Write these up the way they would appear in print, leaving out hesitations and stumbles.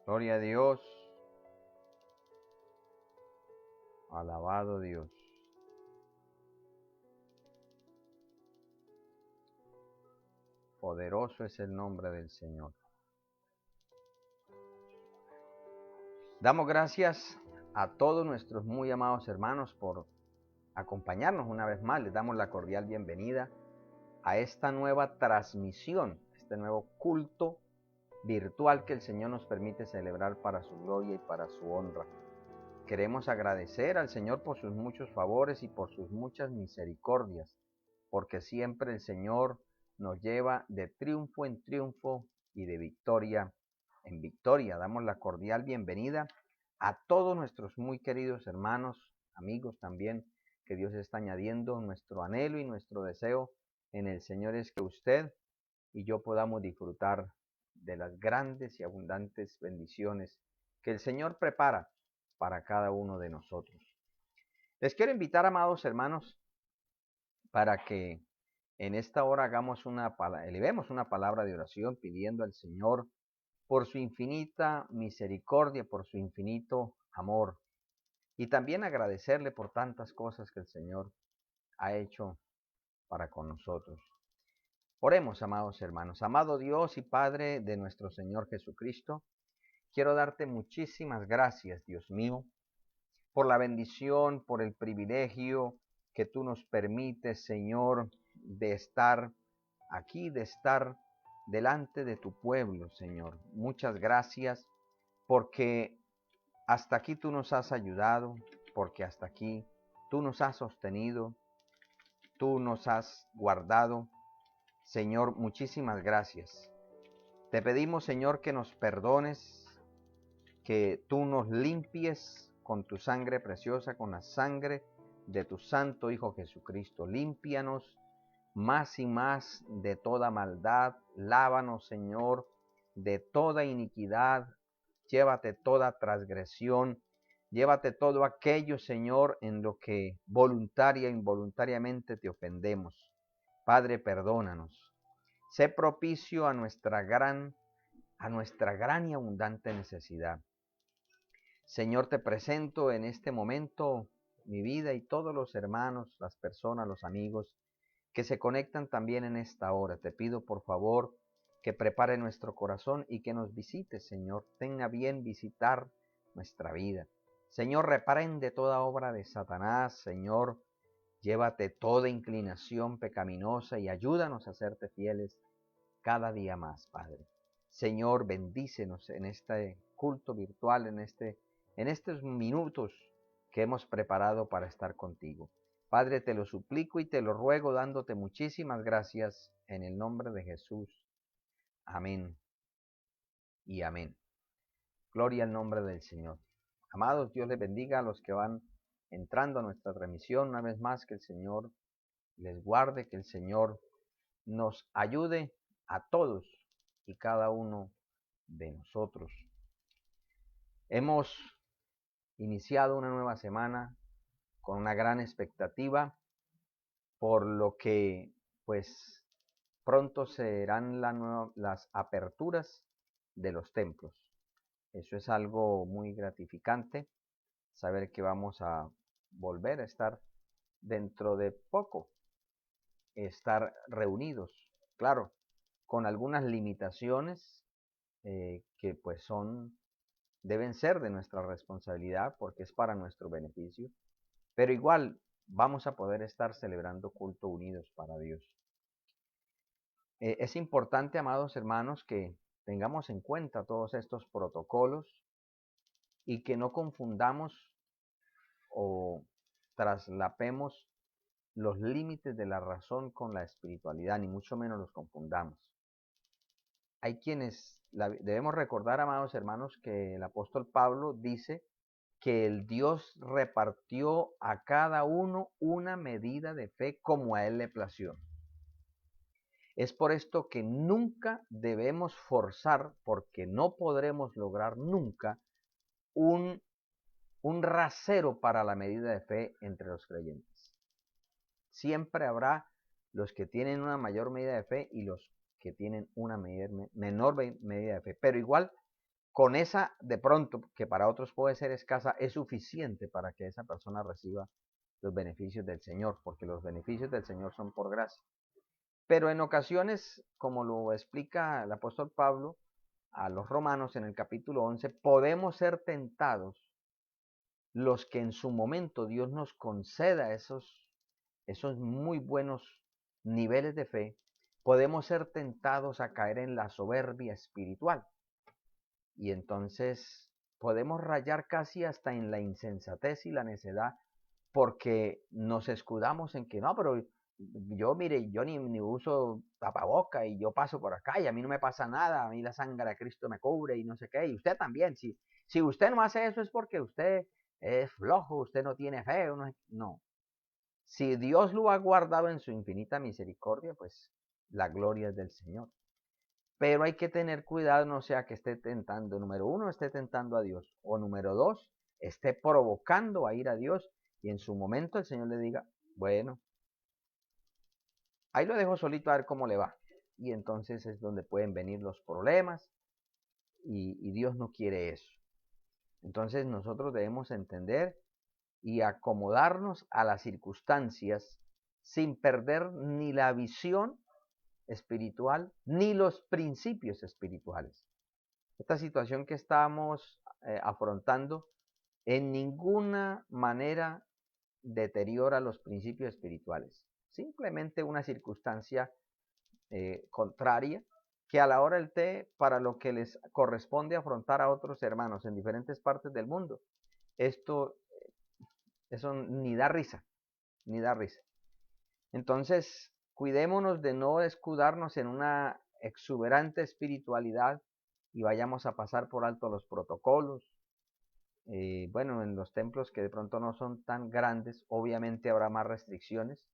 Gloria a Dios. Alabado Dios. Poderoso es el nombre del Señor. Damos gracias a todos nuestros muy amados hermanos por acompañarnos una vez más. Les damos la cordial bienvenida a esta nueva transmisión, este nuevo culto virtual que el Señor nos permite celebrar para su gloria y para su honra. Queremos agradecer al Señor por sus muchos favores y por sus muchas misericordias, porque siempre el Señor nos lleva de triunfo en triunfo y de victoria en victoria. Damos la cordial bienvenida a todos nuestros muy queridos hermanos, amigos también, que Dios está añadiendo. Nuestro anhelo y nuestro deseo en el Señor es que usted y yo podamos disfrutar de las grandes y abundantes bendiciones que el Señor prepara para cada uno de nosotros. Les quiero invitar, amados hermanos, para que en esta hora elevemos una palabra de oración pidiendo al Señor por su infinita misericordia, por su infinito amor, y también agradecerle por tantas cosas que el Señor ha hecho para con nosotros. Oremos, amados hermanos. Amado Dios y Padre de nuestro Señor Jesucristo, quiero darte muchísimas gracias, Dios mío, por la bendición, por el privilegio que tú nos permites, Señor, de estar aquí, de estar delante de tu pueblo, Señor. Muchas gracias porque hasta aquí tú nos has ayudado, porque hasta aquí tú nos has sostenido, tú nos has guardado. Señor, muchísimas gracias. Te pedimos, Señor, que nos perdones, que tú nos limpies con tu sangre preciosa, con la sangre de tu Santo Hijo Jesucristo. Límpianos más y más de toda maldad. Lávanos, Señor, de toda iniquidad. Llévate toda transgresión. Llévate todo aquello, Señor, en lo que voluntaria e involuntariamente te ofendemos. Padre, perdónanos. Sé propicio a nuestra gran y abundante necesidad. Señor, te presento en este momento mi vida y todos los hermanos, las personas, los amigos que se conectan también en esta hora. Te pido por favor que prepare nuestro corazón y que nos visite, Señor. Tenga bien visitar nuestra vida. Señor, reprende toda obra de Satanás. Señor, llévate toda inclinación pecaminosa y ayúdanos a serte fieles cada día más, Padre. Señor, bendícenos en este culto virtual, en estos minutos que hemos preparado para estar contigo. Padre, te lo suplico y te lo ruego dándote muchísimas gracias en el nombre de Jesús. Amén y amén. Gloria al nombre del Señor. Amados, Dios les bendiga a los que van entrando a nuestra transmisión. Una vez más, que el Señor les guarde, que el Señor nos ayude a todos y cada uno de nosotros. Hemos iniciado una nueva semana con una gran expectativa, por lo que pues pronto serán las aperturas de los templos. Eso es algo muy gratificante, saber que vamos a volver a estar dentro de poco, estar reunidos, claro, con algunas limitaciones que pues deben ser de nuestra responsabilidad porque es para nuestro beneficio, pero igual vamos a poder estar celebrando culto unidos para Dios. Es importante, amados hermanos, que tengamos en cuenta todos estos protocolos y que no confundamos o traslapemos los límites de la razón con la espiritualidad, ni mucho menos los confundamos. Hay debemos recordar, amados hermanos, que el apóstol Pablo dice que el Dios repartió a cada uno una medida de fe como a él le plació. Es por esto que nunca debemos forzar, porque no podremos lograr nunca un rasero para la medida de fe entre los creyentes. Siempre habrá los que tienen una mayor medida de fe y los que tienen una menor medida de fe. Pero igual con esa, de pronto, que para otros puede ser escasa, es suficiente para que esa persona reciba los beneficios del Señor, porque los beneficios del Señor son por gracia. Pero en ocasiones, como lo explica el apóstol Pablo a los romanos en el capítulo 11, podemos ser tentados, los que en su momento Dios nos conceda esos muy buenos niveles de fe, podemos ser tentados a caer en la soberbia espiritual. Y entonces podemos rayar casi hasta en la insensatez y la necedad, porque nos escudamos en que no, pero yo, mire, yo ni uso tapaboca y yo paso por acá y a mí no me pasa nada, a mí la sangre de Cristo me cubre y no sé qué, y usted también, si usted no hace eso es porque usted es flojo, usted no tiene fe, no. Si Dios lo ha guardado en su infinita misericordia, pues la gloria es del Señor. Pero hay que tener cuidado, no sea que esté tentando, número uno, esté tentando a Dios, o número dos, esté provocando a ir a Dios y en su momento el Señor le diga, bueno, ahí lo dejo solito a ver cómo le va. Y entonces es donde pueden venir los problemas y Dios no quiere eso. Entonces nosotros debemos entender y acomodarnos a las circunstancias sin perder ni la visión espiritual ni los principios espirituales. Esta situación que estamos afrontando en ninguna manera deteriora los principios espirituales. Simplemente una circunstancia contraria que a la hora del té, para lo que les corresponde afrontar a otros hermanos en diferentes partes del mundo, eso ni da risa, ni da risa. Entonces, cuidémonos de no escudarnos en una exuberante espiritualidad y vayamos a pasar por alto los protocolos. Bueno, en los templos que de pronto no son tan grandes, obviamente habrá más restricciones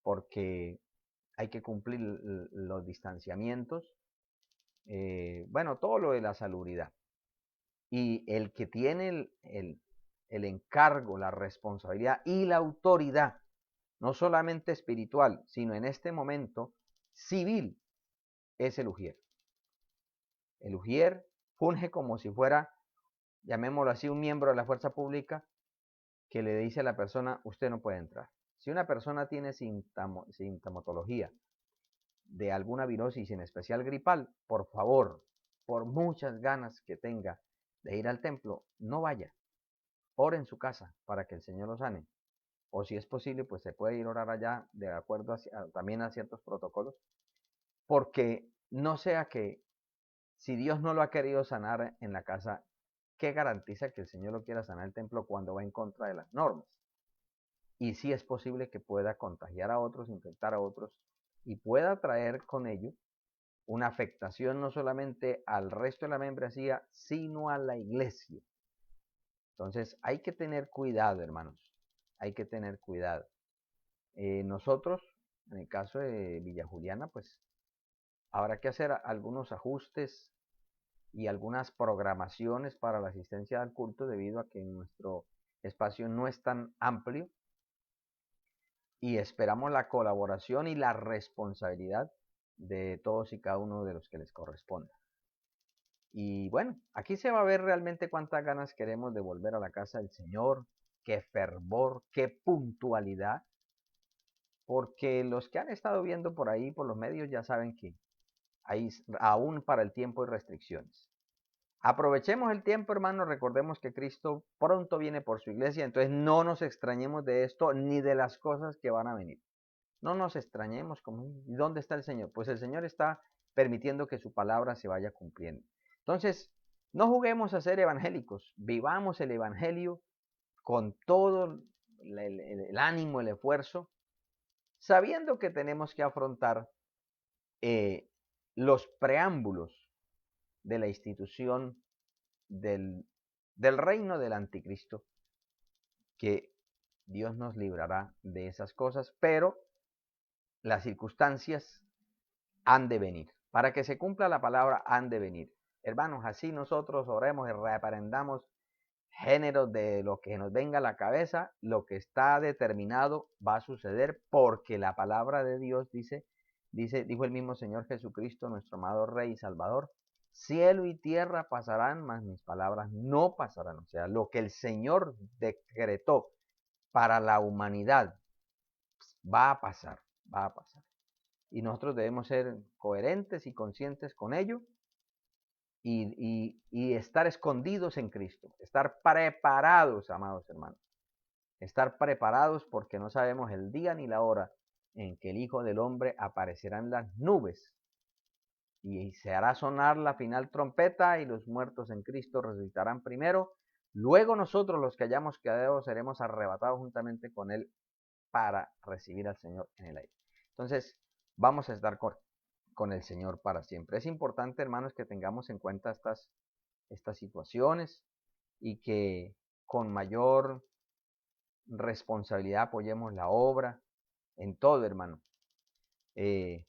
porque hay que cumplir los distanciamientos. Bueno, todo lo de la salubridad. Y el que tiene el encargo, la responsabilidad y la autoridad, no solamente espiritual, sino en este momento civil, es el ujier. El ujier funge como si fuera, llamémoslo así, un miembro de la fuerza pública que le dice a la persona, usted no puede entrar. Si una persona tiene sintomatología de alguna virosis, en especial gripal, por favor, por muchas ganas que tenga de ir al templo, no vaya. Ore en su casa para que el Señor lo sane. O si es posible, pues se puede ir a orar allá de acuerdo también a ciertos protocolos. Porque no sea que si Dios no lo ha querido sanar en la casa, ¿qué garantiza que el Señor lo quiera sanar en el templo cuando va en contra de las normas? Y sí es posible que pueda contagiar a otros, infectar a otros y pueda traer con ello una afectación no solamente al resto de la membresía, sino a la iglesia. Entonces hay que tener cuidado, hermanos, hay que tener cuidado. Nosotros, en el caso de Villa Juliana, pues habrá que hacer algunos ajustes y algunas programaciones para la asistencia al culto debido a que nuestro espacio no es tan amplio y esperamos la colaboración y la responsabilidad de todos y cada uno de los que les corresponda. Y bueno, aquí se va a ver realmente cuántas ganas queremos de volver a la casa del Señor, qué fervor, qué puntualidad, porque los que han estado viendo por ahí, por los medios, ya saben que hay aún para el tiempo hay restricciones. Aprovechemos el tiempo, hermanos, recordemos que Cristo pronto viene por su iglesia, entonces no nos extrañemos de esto ni de las cosas que van a venir. No nos extrañemos, ¿dónde está el Señor? Pues el Señor está permitiendo que su palabra se vaya cumpliendo. Entonces, no juguemos a ser evangélicos, vivamos el evangelio con todo el ánimo, el esfuerzo, sabiendo que tenemos que afrontar los preámbulos de la institución del reino del anticristo, que Dios nos librará de esas cosas, pero las circunstancias han de venir. Para que se cumpla la palabra, han de venir. Hermanos, así nosotros oremos y reaprendamos géneros de lo que nos venga a la cabeza, lo que está determinado va a suceder porque la palabra de Dios dijo el mismo Señor Jesucristo, nuestro amado Rey y Salvador, Cielo y tierra pasarán, mas mis palabras no pasarán. O sea, lo que el Señor decretó para la humanidad va a pasar, va a pasar. Y nosotros debemos ser coherentes y conscientes con ello y estar escondidos en Cristo, estar preparados, amados hermanos. Estar preparados porque no sabemos el día ni la hora en que el Hijo del Hombre aparecerá en las nubes y se hará sonar la final trompeta y los muertos en Cristo resucitarán primero. Luego nosotros los que hayamos quedado seremos arrebatados juntamente con Él para recibir al Señor en el aire. Entonces vamos a estar con el Señor para siempre. Es importante, hermanos, que tengamos en cuenta estas situaciones y que con mayor responsabilidad apoyemos la obra en todo, hermano. Es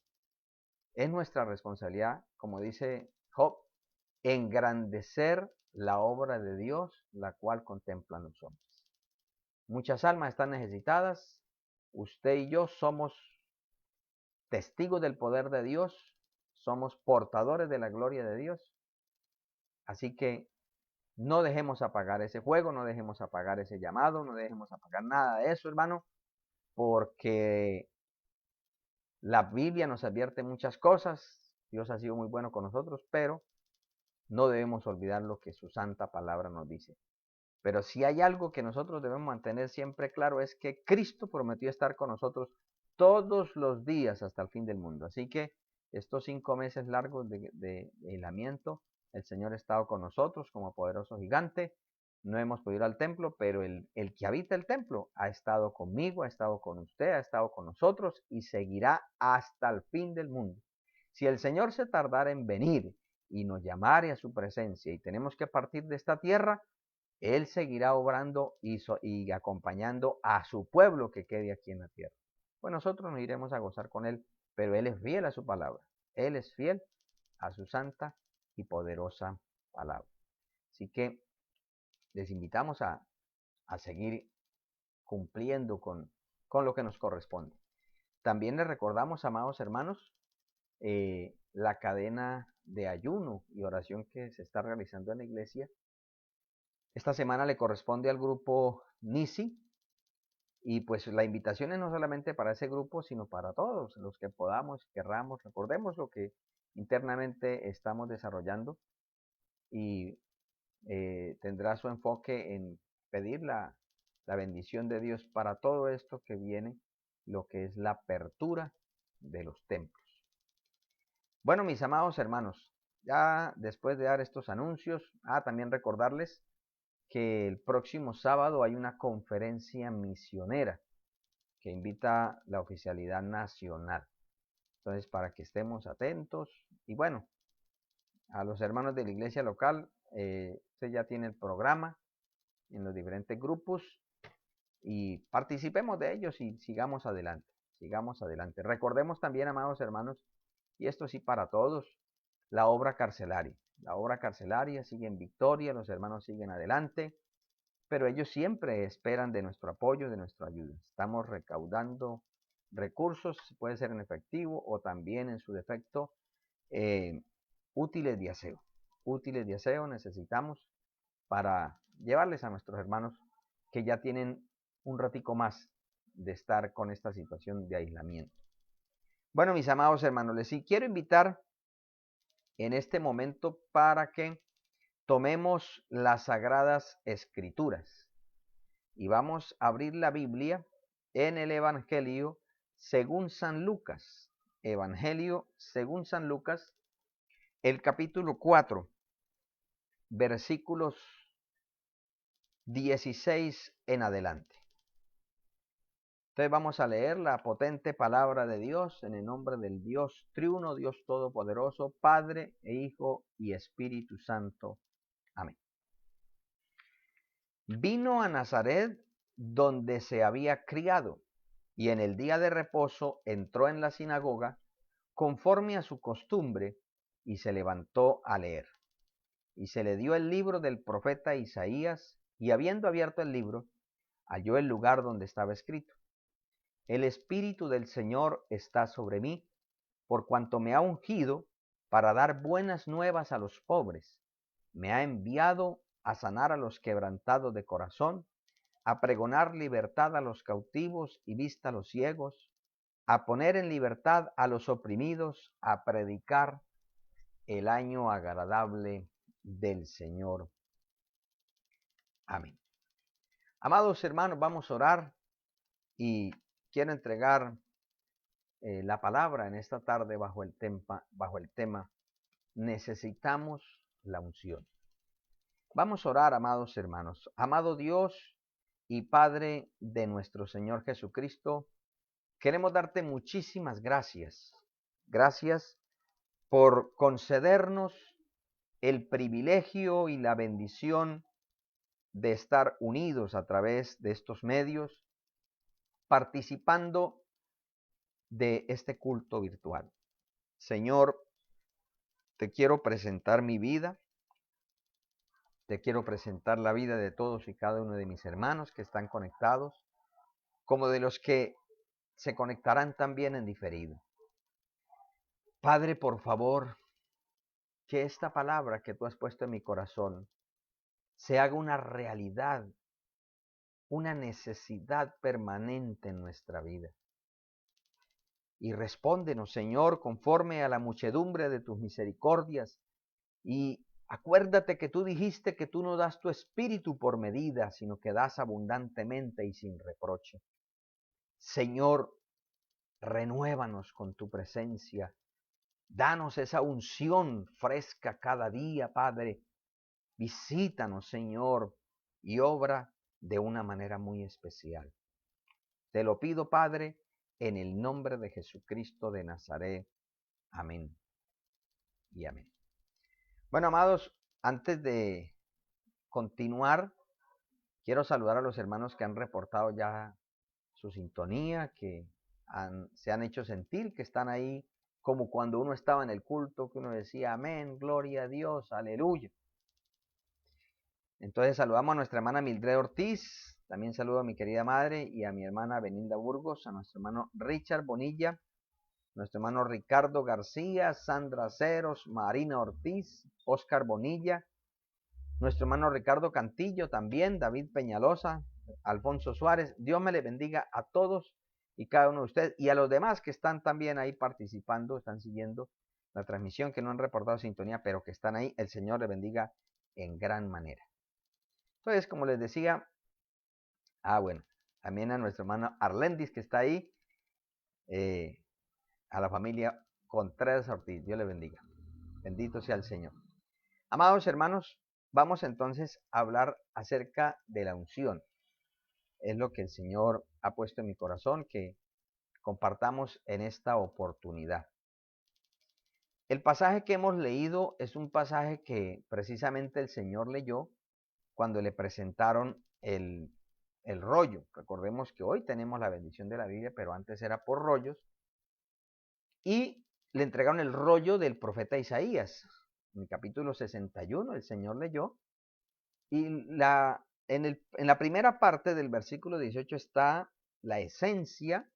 nuestra responsabilidad, como dice Job, engrandecer la obra de Dios, la cual contemplan los hombres. Muchas almas están necesitadas. Usted y yo somos testigos del poder de Dios, somos portadores de la gloria de Dios. Así que no dejemos apagar ese fuego, no dejemos apagar ese llamado, no dejemos apagar nada de eso, hermano, porque la Biblia nos advierte muchas cosas. Dios ha sido muy bueno con nosotros, pero no debemos olvidar lo que su santa palabra nos dice. Pero si hay algo que nosotros debemos mantener siempre claro es que Cristo prometió estar con nosotros todos los días hasta el fin del mundo. Así que estos 5 meses largos de aislamiento, el Señor ha estado con nosotros como poderoso gigante. No hemos podido ir al templo, pero el que habita el templo ha estado conmigo, ha estado con usted, ha estado con nosotros y seguirá hasta el fin del mundo. Si el Señor se tardara en venir y nos llamare a su presencia y tenemos que partir de esta tierra, Él seguirá obrando y acompañando a su pueblo que quede aquí en la tierra. Pues nosotros nos iremos a gozar con Él, pero Él es fiel a su palabra. Él es fiel a su santa y poderosa palabra. Así que les invitamos a seguir cumpliendo con lo que nos corresponde. También les recordamos, amados hermanos, la cadena de ayuno y oración que se está realizando en la iglesia. Esta semana le corresponde al grupo Nisi y pues la invitación es no solamente para ese grupo, sino para todos los que podamos, querramos. Recordemos lo que internamente estamos desarrollando y tendrá su enfoque en pedir la bendición de Dios para todo esto que viene, lo que es la apertura de los templos. Bueno, mis amados hermanos, ya después de dar estos anuncios, también recordarles que el próximo sábado hay una conferencia misionera que invita la oficialidad nacional. Entonces, para que estemos atentos y bueno, a los hermanos de la iglesia local, usted ya tiene el programa en los diferentes grupos y participemos de ellos y sigamos adelante, sigamos adelante. Recordemos también, amados hermanos, y esto sí para todos, la obra carcelaria. La obra carcelaria sigue en victoria, los hermanos siguen adelante, pero ellos siempre esperan de nuestro apoyo, de nuestra ayuda. Estamos recaudando recursos, puede ser en efectivo o también en su defecto útiles de aseo. Útiles de aseo necesitamos para llevarles a nuestros hermanos que ya tienen un ratico más de estar con esta situación de aislamiento. Bueno, mis amados hermanos, les quiero invitar en este momento para que tomemos las Sagradas Escrituras y vamos a abrir la Biblia en el Evangelio según San Lucas. Evangelio según San Lucas, el capítulo 4, versículos 16 en adelante. Entonces vamos a leer la potente palabra de Dios en el nombre del Dios triuno, Dios todopoderoso, Padre e Hijo y Espíritu Santo. Amén. Vino a Nazaret donde se había criado, y en el día de reposo entró en la sinagoga conforme a su costumbre, y se levantó a leer. Y se le dio el libro del profeta Isaías, y habiendo abierto el libro, halló el lugar donde estaba escrito: El Espíritu del Señor está sobre mí, por cuanto me ha ungido para dar buenas nuevas a los pobres. Me ha enviado a sanar a los quebrantados de corazón, a pregonar libertad a los cautivos y vista a los ciegos, a poner en libertad a los oprimidos, a predicar el año agradable del Señor. Amén. Amados hermanos, vamos a orar y quiero entregar la palabra en esta tarde bajo el tema necesitamos la unción. Vamos a orar, amados hermanos. Amado Dios y Padre de nuestro Señor Jesucristo, queremos darte muchísimas gracias. Gracias por concedernos el privilegio y la bendición de estar unidos a través de estos medios, participando de este culto virtual. Señor, te quiero presentar mi vida, te quiero presentar la vida de todos y cada uno de mis hermanos que están conectados, como de los que se conectarán también en diferido. Padre, por favor, que esta palabra que tú has puesto en mi corazón se haga una realidad, una necesidad permanente en nuestra vida. Y respóndenos, Señor, conforme a la muchedumbre de tus misericordias. Y acuérdate que tú dijiste que tú no das tu espíritu por medida, sino que das abundantemente y sin reproche. Señor, renuévanos con tu presencia. Danos esa unción fresca cada día, Padre. Visítanos, Señor, y obra de una manera muy especial. Te lo pido, Padre, en el nombre de Jesucristo de Nazaret. Amén y amén. Bueno, amados, antes de continuar, quiero saludar a los hermanos que han reportado ya su sintonía, que se han hecho sentir, que están ahí como cuando uno estaba en el culto, que uno decía amén, gloria a Dios, aleluya. Entonces saludamos a nuestra hermana Mildred Ortiz, también saludo a mi querida madre y a mi hermana Beninda Burgos, a nuestro hermano Richard Bonilla, nuestro hermano Ricardo García, Sandra Ceros, Marina Ortiz, Oscar Bonilla, nuestro hermano Ricardo Cantillo también, David Peñalosa, Alfonso Suárez. Dios me le bendiga a todos y cada uno de ustedes y a los demás que están también ahí participando, están siguiendo la transmisión, que no han reportado sintonía, pero que están ahí. El Señor le bendiga en gran manera. Entonces, como les decía, bueno, también a nuestro hermano Arlendis que está ahí, a la familia Contreras Ortiz, Dios le bendiga. Bendito sea el Señor. Amados hermanos, vamos entonces a hablar acerca de la unción. Es lo que el Señor ha puesto en mi corazón que compartamos en esta oportunidad. El pasaje que hemos leído es un pasaje que precisamente el Señor leyó cuando le presentaron el rollo. Recordemos que hoy tenemos la bendición de la Biblia, pero antes era por rollos. Y le entregaron el rollo del profeta Isaías. En el capítulo 61 el Señor leyó. Y en la primera parte del versículo 18 está la esencia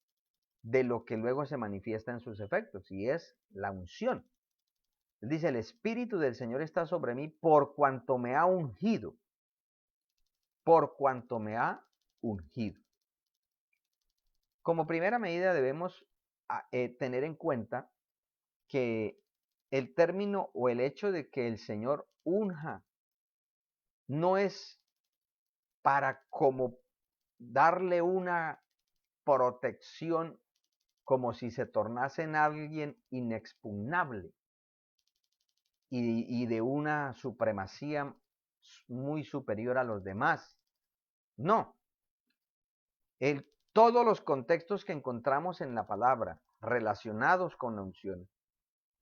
de lo que luego se manifiesta en sus efectos, y es la unción. Él dice, el Espíritu del Señor está sobre mí por cuanto me ha ungido. Por cuanto me ha ungido. Como primera medida debemos tener en cuenta que el término o el hecho de que el Señor unja no es para como darle una protección como si se tornase en alguien inexpugnable y de una supremacía muy superior a los demás. No. Todos los contextos que encontramos en la palabra relacionados con la unción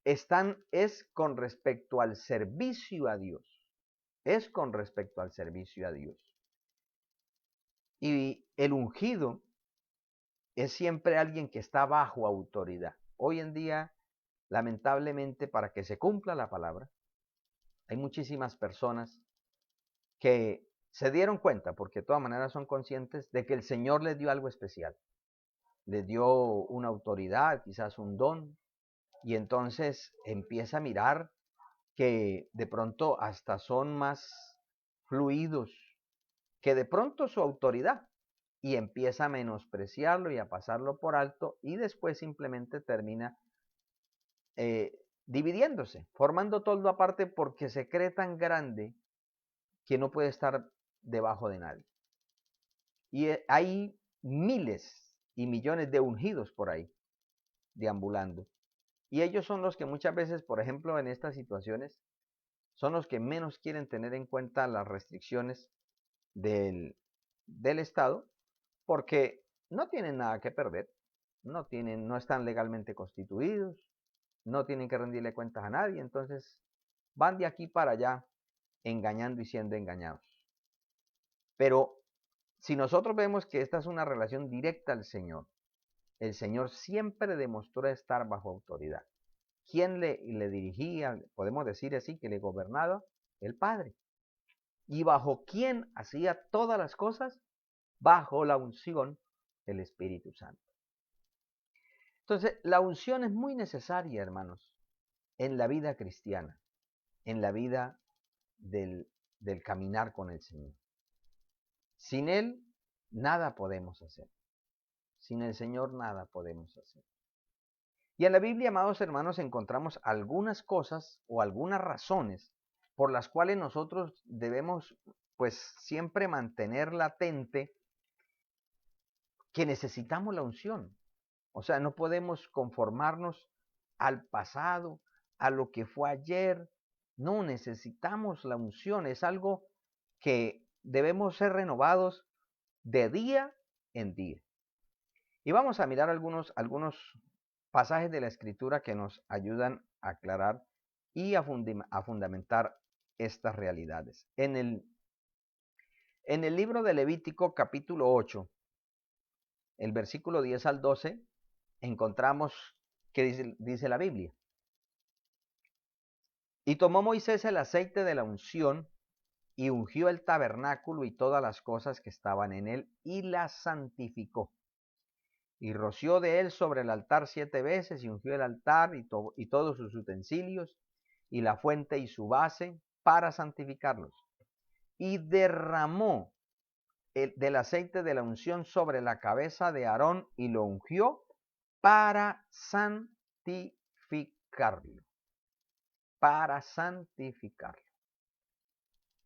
es con respecto al servicio a Dios. Es con respecto al servicio a Dios. Y el ungido es siempre alguien que está bajo autoridad. Hoy en día, lamentablemente, para que se cumpla la palabra, hay muchísimas personas que se dieron cuenta, porque de todas maneras son conscientes, de que el Señor les dio algo especial. Les dio una autoridad, quizás un don, Y entonces empieza a mirar que de pronto hasta son más fluidos que de pronto su autoridad, y empieza a menospreciarlo y a pasarlo por alto, y después simplemente termina dividiéndose, formando toldo aparte, porque se cree tan grande que no puede estar debajo de nadie. Y hay miles y millones de ungidos por ahí, deambulando. Y ellos son los que muchas veces, por ejemplo, en estas situaciones, son los que menos quieren tener en cuenta las restricciones del Estado, porque no tienen nada que perder, no están legalmente constituidos, no tienen que rendirle cuentas a nadie, entonces van de aquí para allá engañando y siendo engañados. Pero si nosotros vemos que esta es una relación directa al Señor, el Señor siempre demostró estar bajo autoridad. ¿Quién le dirigía? Podemos decir así, que le gobernaba el Padre. ¿Y bajo quién hacía todas las cosas? Bajo la unción del Espíritu Santo. Entonces, la unción es muy necesaria, hermanos, en la vida cristiana, en la vida del caminar con el Señor. Sin Él, nada podemos hacer. Sin el Señor, nada podemos hacer. Y en la Biblia, amados hermanos, encontramos algunas cosas o algunas razones por las cuales nosotros debemos, pues, siempre mantener latente que necesitamos la unción. O sea, no podemos conformarnos al pasado, a lo que fue ayer. No, necesitamos la unción. Es algo que debemos ser renovados de día en día. Y vamos a mirar algunos pasajes de la Escritura que nos ayudan a aclarar y a fundamentar estas realidades. En el libro de Levítico, capítulo 8, el versículo 10 al 12, encontramos que dice la Biblia: y tomó Moisés el aceite de la unción y ungió el tabernáculo y todas las cosas que estaban en él, y las santificó. Y roció de él sobre el altar 7 veces, y ungió el altar y todos sus utensilios, y la fuente y su base, para santificarlos. Y derramó del aceite de la unción sobre la cabeza de Aarón, y lo ungió para santificarlo. Para santificarlo.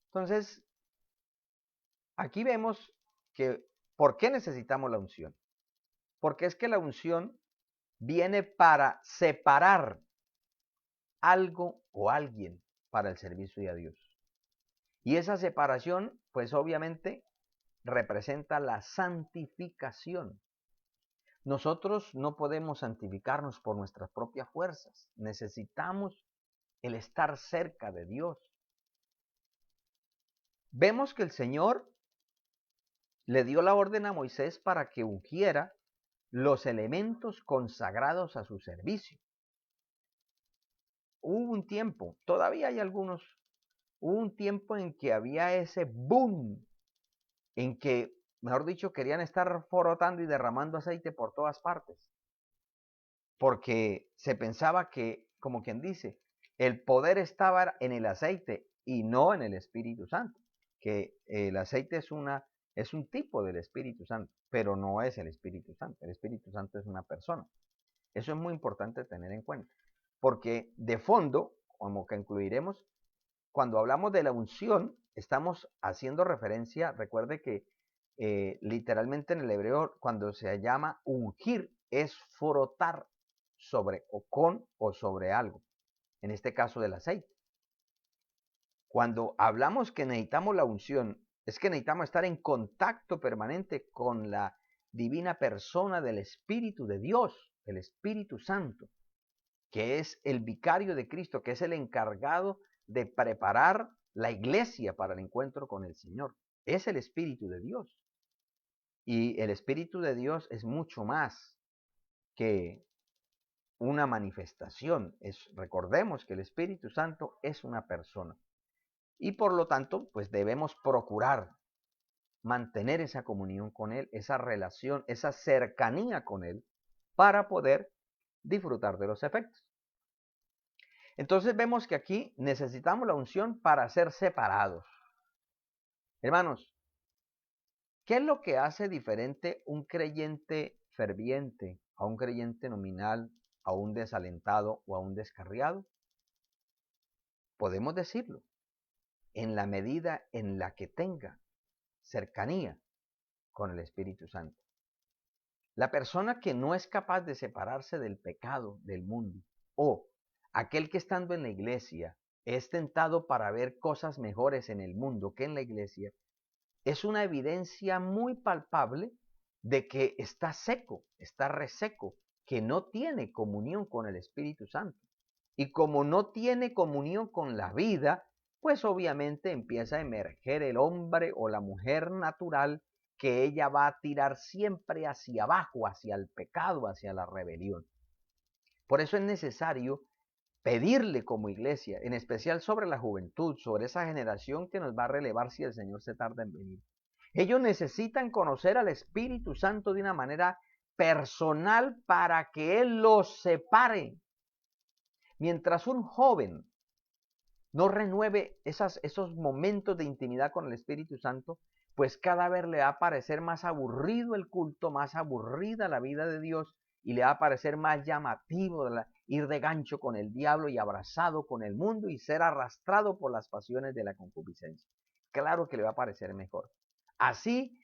Entonces, aquí vemos que, ¿por qué necesitamos la unción? Porque es que la unción viene para separar algo o alguien para el servicio a Dios. Y esa separación, pues obviamente, representa la santificación. Nosotros no podemos santificarnos por nuestras propias fuerzas. Necesitamos el estar cerca de Dios. Vemos que el Señor le dio la orden a Moisés para que ungiera los elementos consagrados a su servicio. Hubo un tiempo, todavía hay algunos, hubo un tiempo en que había ese boom, en que, mejor dicho, querían estar frotando y derramando aceite por todas partes, porque se pensaba que, como quien dice, el poder estaba en el aceite y no en el Espíritu Santo, que el aceite es un tipo del Espíritu Santo, pero no es el Espíritu Santo. El Espíritu Santo es una persona. Eso es muy importante tener en cuenta, porque de fondo, como que incluiremos, cuando hablamos de la unción, estamos haciendo referencia, recuerde que literalmente en el hebreo, cuando se llama ungir, es frotar sobre o con o sobre algo, en este caso del aceite. Cuando hablamos que necesitamos la unción, es que necesitamos estar en contacto permanente con la divina persona del Espíritu de Dios, el Espíritu Santo, que es el vicario de Cristo, que es el encargado de preparar la iglesia para el encuentro con el Señor. Es el Espíritu de Dios. Y el Espíritu de Dios es mucho más que una manifestación. Recordemos que el Espíritu Santo es una persona. Y por lo tanto, pues debemos procurar mantener esa comunión con Él, esa relación, esa cercanía con Él, para poder disfrutar de los efectos. Entonces vemos que aquí necesitamos la unción para ser separados. Hermanos, ¿qué es lo que hace diferente un creyente ferviente a un creyente nominal, a un desalentado o a un descarriado? Podemos decirlo, en la medida en la que tenga cercanía con el Espíritu Santo. La persona que no es capaz de separarse del pecado del mundo, o aquel que estando en la iglesia es tentado para ver cosas mejores en el mundo que en la iglesia, es una evidencia muy palpable de que está seco, está reseco, que no tiene comunión con el Espíritu Santo. Y como no tiene comunión con la vida, pues obviamente empieza a emerger el hombre o la mujer natural, que ella va a tirar siempre hacia abajo, hacia el pecado, hacia la rebelión. Por eso es necesario pedirle como iglesia, en especial sobre la juventud, sobre esa generación que nos va a relevar si el Señor se tarda en venir. Ellos necesitan conocer al Espíritu Santo de una manera personal para que Él los separe. Mientras un joven no renueve esos momentos de intimidad con el Espíritu Santo, pues cada vez le va a parecer más aburrido el culto, más aburrida la vida de Dios, y le va a parecer más llamativo ir de gancho con el diablo y abrazado con el mundo y ser arrastrado por las pasiones de la concupiscencia. Claro que le va a parecer mejor. Así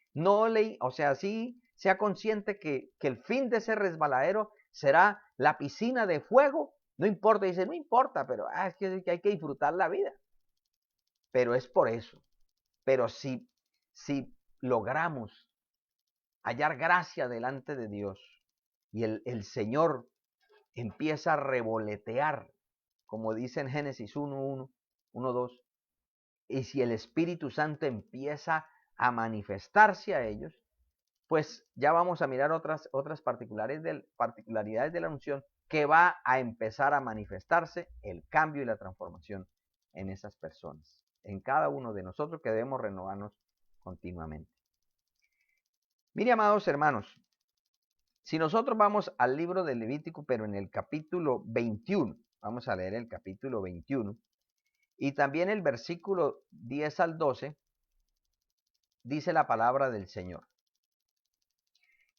así sea consciente que el fin de ese resbaladero será la piscina de fuego. No importa, dice, no importa, pero es que hay que disfrutar la vida. Pero es por eso. Pero si logramos hallar gracia delante de Dios y el Señor empieza a revolotear, como dice en Génesis 1:1, 1:2, y si el Espíritu Santo empieza a manifestarse a ellos, pues ya vamos a mirar otras particularidades de la unción, que va a empezar a manifestarse el cambio y la transformación en esas personas, en cada uno de nosotros, que debemos renovarnos continuamente. Mire, amados hermanos, si nosotros vamos al libro de Levítico, pero en el capítulo 21, vamos a leer el capítulo 21, y también el versículo 10 al 12, dice la palabra del Señor.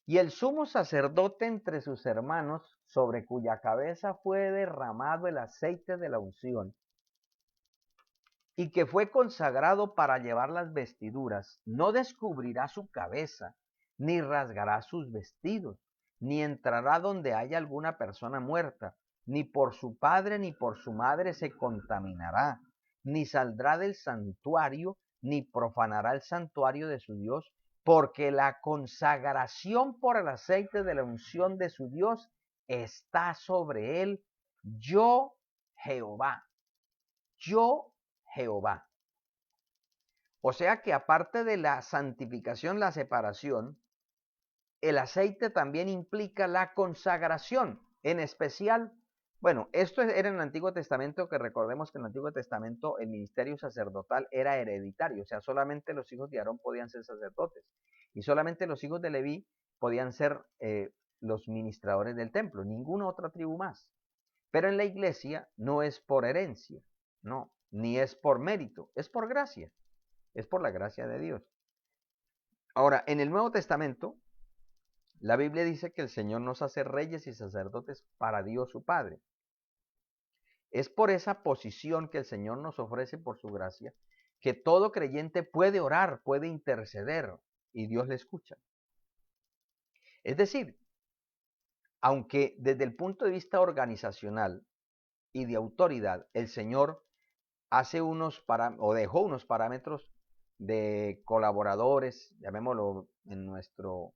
Y el sumo sacerdote entre sus hermanos, sobre cuya cabeza fue derramado el aceite de la unción, y que fue consagrado para llevar las vestiduras, no descubrirá su cabeza, ni rasgará sus vestidos, ni entrará donde haya alguna persona muerta, ni por su padre ni por su madre se contaminará, ni saldrá del santuario, ni profanará el santuario de su Dios, porque la consagración por el aceite de la unción de su Dios está sobre él. Yo, Jehová. Yo, Jehová. O sea que aparte de la santificación, la separación, el aceite también implica la consagración, en especial, bueno, esto era en el Antiguo Testamento, que recordemos que en el Antiguo Testamento el ministerio sacerdotal era hereditario, o sea, solamente los hijos de Aarón podían ser sacerdotes, y solamente los hijos de Leví podían ser los ministradores del templo, ninguna otra tribu más. Pero en la iglesia no es por herencia, no, ni es por mérito, es por gracia, es por la gracia de Dios. Ahora, en el Nuevo Testamento, la Biblia dice que el Señor nos hace reyes y sacerdotes para Dios su Padre. Es por esa posición que el Señor nos ofrece por su gracia, que todo creyente puede orar, puede interceder, y Dios le escucha. Es decir, aunque desde el punto de vista organizacional y de autoridad, el Señor dejó unos parámetros de colaboradores, llamémoslo en nuestro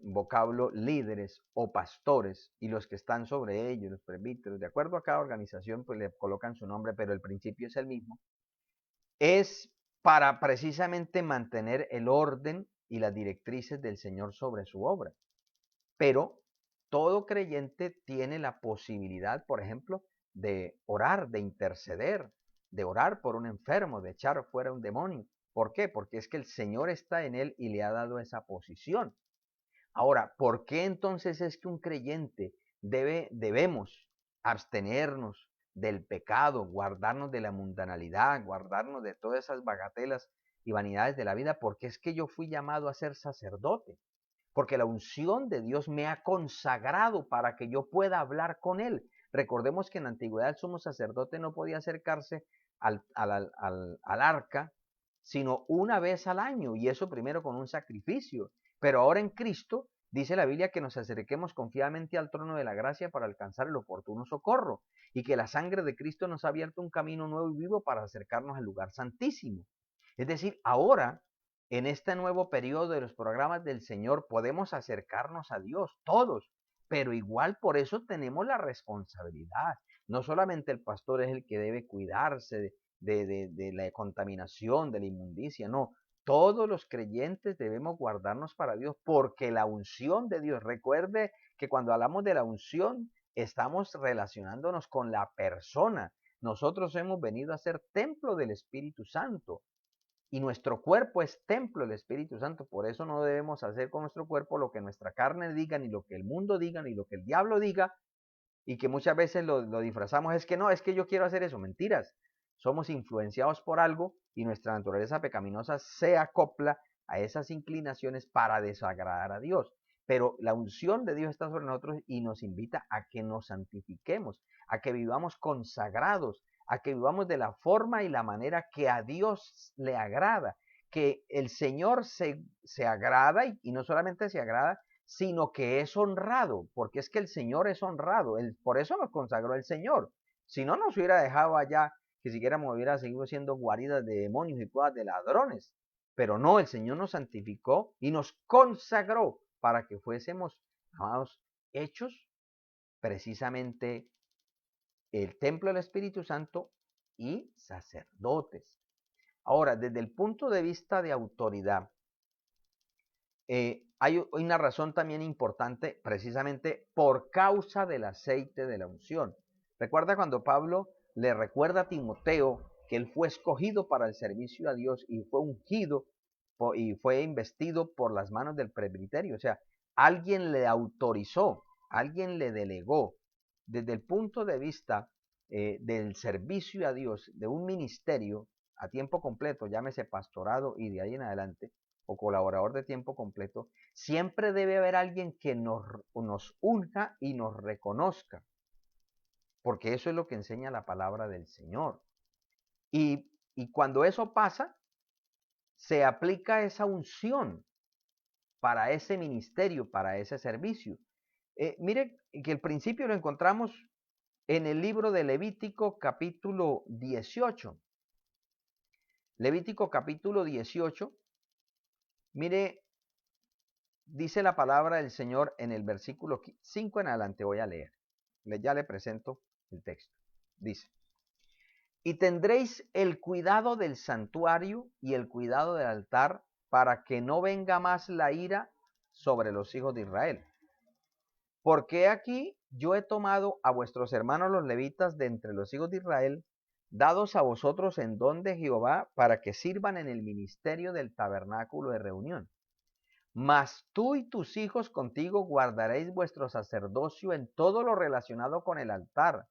vocablo, líderes o pastores, y los que están sobre ellos, los presbíteros, de acuerdo a cada organización, pues le colocan su nombre, pero el principio es el mismo, es para precisamente mantener el orden y las directrices del Señor sobre su obra. Pero todo creyente tiene la posibilidad, por ejemplo, de orar, de interceder, de orar por un enfermo, de echar fuera un demonio. ¿Por qué? Porque es que el Señor está en él y le ha dado esa posición. Ahora, ¿por qué entonces es que un creyente debemos abstenernos del pecado, guardarnos de la mundanalidad, guardarnos de todas esas bagatelas y vanidades de la vida, porque es que yo fui llamado a ser sacerdote, porque la unción de Dios me ha consagrado para que yo pueda hablar con Él. Recordemos que en la antigüedad el sumo sacerdote no podía acercarse al arca, sino una vez al año, y eso primero con un sacrificio. Pero ahora en Cristo dice la Biblia que nos acerquemos confiadamente al trono de la gracia para alcanzar el oportuno socorro, y que la sangre de Cristo nos ha abierto un camino nuevo y vivo para acercarnos al lugar santísimo. Es decir, ahora, en este nuevo periodo de los programas del Señor, podemos acercarnos a Dios, todos, pero igual por eso tenemos la responsabilidad. No solamente el pastor es el que debe cuidarse de la contaminación, de la inmundicia, no. Todos los creyentes debemos guardarnos para Dios porque la unción de Dios, recuerde que cuando hablamos de la unción, estamos relacionándonos con la persona. Nosotros hemos venido a ser templo del Espíritu Santo y nuestro cuerpo es templo del Espíritu Santo. Por eso no debemos hacer con nuestro cuerpo lo que nuestra carne diga, ni lo que el mundo diga, ni lo que el diablo diga, y que muchas veces lo disfrazamos. Es que no, es que yo quiero hacer eso. Mentiras. Somos influenciados por algo y nuestra naturaleza pecaminosa se acopla a esas inclinaciones para desagradar a Dios. Pero la unción de Dios está sobre nosotros y nos invita a que nos santifiquemos, a que vivamos consagrados, a que vivamos de la forma y la manera que a Dios le agrada, que el Señor se agrada y no solamente se agrada, sino que es honrado, porque es que el Señor es honrado, por eso nos consagró el Señor. Si no nos hubiera dejado allá, que siquiera hubiera seguido siendo guaridas de demonios y cuevas de ladrones. Pero no, el Señor nos santificó y nos consagró para que fuésemos, amados, hechos precisamente el templo del Espíritu Santo y sacerdotes. Ahora, desde el punto de vista de autoridad, hay una razón también importante, precisamente por causa del aceite de la unción. Recuerda cuando Pablo le recuerda a Timoteo que él fue escogido para el servicio a Dios y fue ungido y fue investido por las manos del presbiterio. O sea, alguien le autorizó, alguien le delegó. Desde el punto de vista del servicio a Dios, de un ministerio a tiempo completo, llámese pastorado y de ahí en adelante, o colaborador de tiempo completo, siempre debe haber alguien que nos unja y nos reconozca, porque eso es lo que enseña la palabra del Señor. Y cuando eso pasa, se aplica esa unción para ese ministerio, para ese servicio. Mire que el principio lo encontramos en el libro de Levítico capítulo 18. Levítico capítulo 18. Mire, dice la palabra del Señor en el versículo 5 en adelante, voy a leer. Ya le presento el texto. Dice, y tendréis el cuidado del santuario y el cuidado del altar para que no venga más la ira sobre los hijos de Israel. Porque aquí yo he tomado a vuestros hermanos los levitas de entre los hijos de Israel, dados a vosotros en don de Jehová, para que sirvan en el ministerio del tabernáculo de reunión. Mas tú y tus hijos contigo guardaréis vuestro sacerdocio en todo lo relacionado con el altar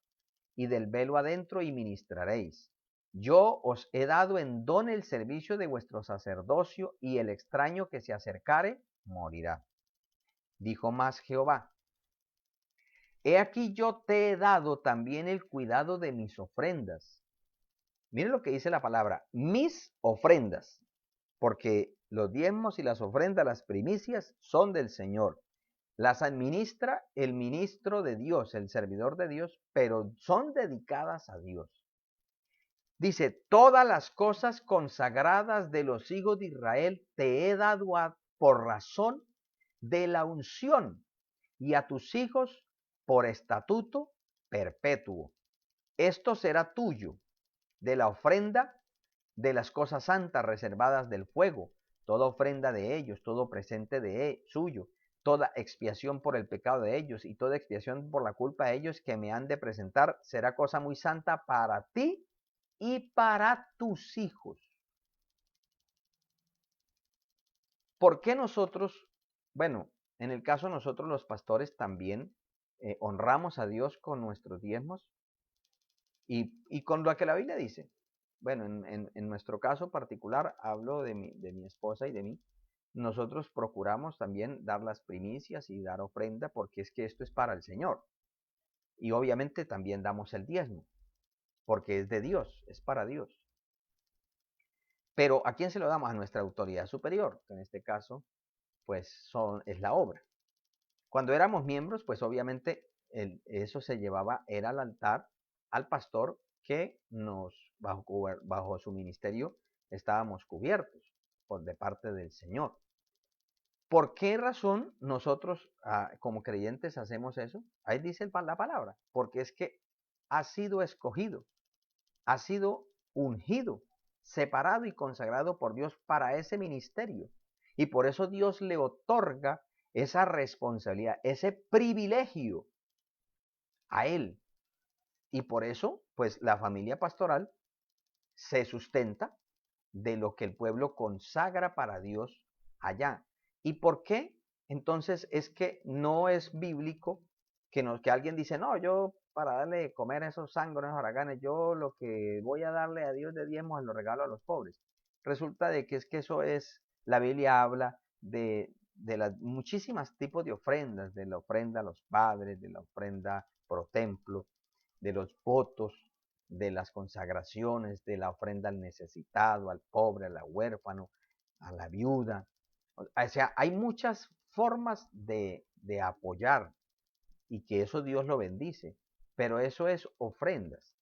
y del velo adentro y ministraréis. Yo os he dado en don el servicio de vuestro sacerdocio y el extraño que se acercare morirá. Dijo más Jehová, he aquí yo te he dado también el cuidado de mis ofrendas. Miren lo que dice la palabra, mis ofrendas, porque los diezmos y las ofrendas, las primicias, son del Señor. Las administra el ministro de Dios, el servidor de Dios, pero son dedicadas a Dios. Dice, todas las cosas consagradas de los hijos de Israel te he dado por razón de la unción y a tus hijos por estatuto perpetuo. Esto será tuyo de la ofrenda de las cosas santas reservadas del fuego, toda ofrenda de ellos, todo presente de suyo, toda expiación por el pecado de ellos y toda expiación por la culpa de ellos que me han de presentar, será cosa muy santa para ti y para tus hijos. ¿Por qué nosotros, bueno, en el caso de nosotros los pastores también honramos a Dios con nuestros diezmos? Y con lo que la Biblia dice, bueno, en nuestro caso particular, hablo de mi esposa y de mí, nosotros procuramos también dar las primicias y dar ofrenda porque es que esto es para el Señor. Y obviamente también damos el diezmo, porque es de Dios, es para Dios. Pero ¿a quién se lo damos? A nuestra autoridad superior, que en este caso, pues es la obra. Cuando éramos miembros, pues obviamente eso se llevaba, era al altar, al pastor que bajo su ministerio estábamos cubiertos de parte del Señor. ¿Por qué razón nosotros como creyentes hacemos eso? Ahí dice la palabra, porque es que ha sido escogido, ha sido ungido, separado y consagrado por Dios para ese ministerio. Y por eso Dios le otorga esa responsabilidad, ese privilegio a él. Y por eso, pues la familia pastoral se sustenta de lo que el pueblo consagra para Dios allá. ¿Y por qué? Entonces es que no es bíblico que alguien dice, no, yo para darle de comer a esos zánganos, haraganes, yo lo que voy a darle a Dios de diezmos lo regalo a los pobres. Resulta de que es que eso es, la Biblia habla de las muchísimas tipos de ofrendas, de la ofrenda a los padres, de la ofrenda pro templo, de los votos, de las consagraciones, de la ofrenda al necesitado, al pobre, al huérfano, a la viuda. O sea, hay muchas formas de apoyar y que eso Dios lo bendice, pero eso es ofrendas.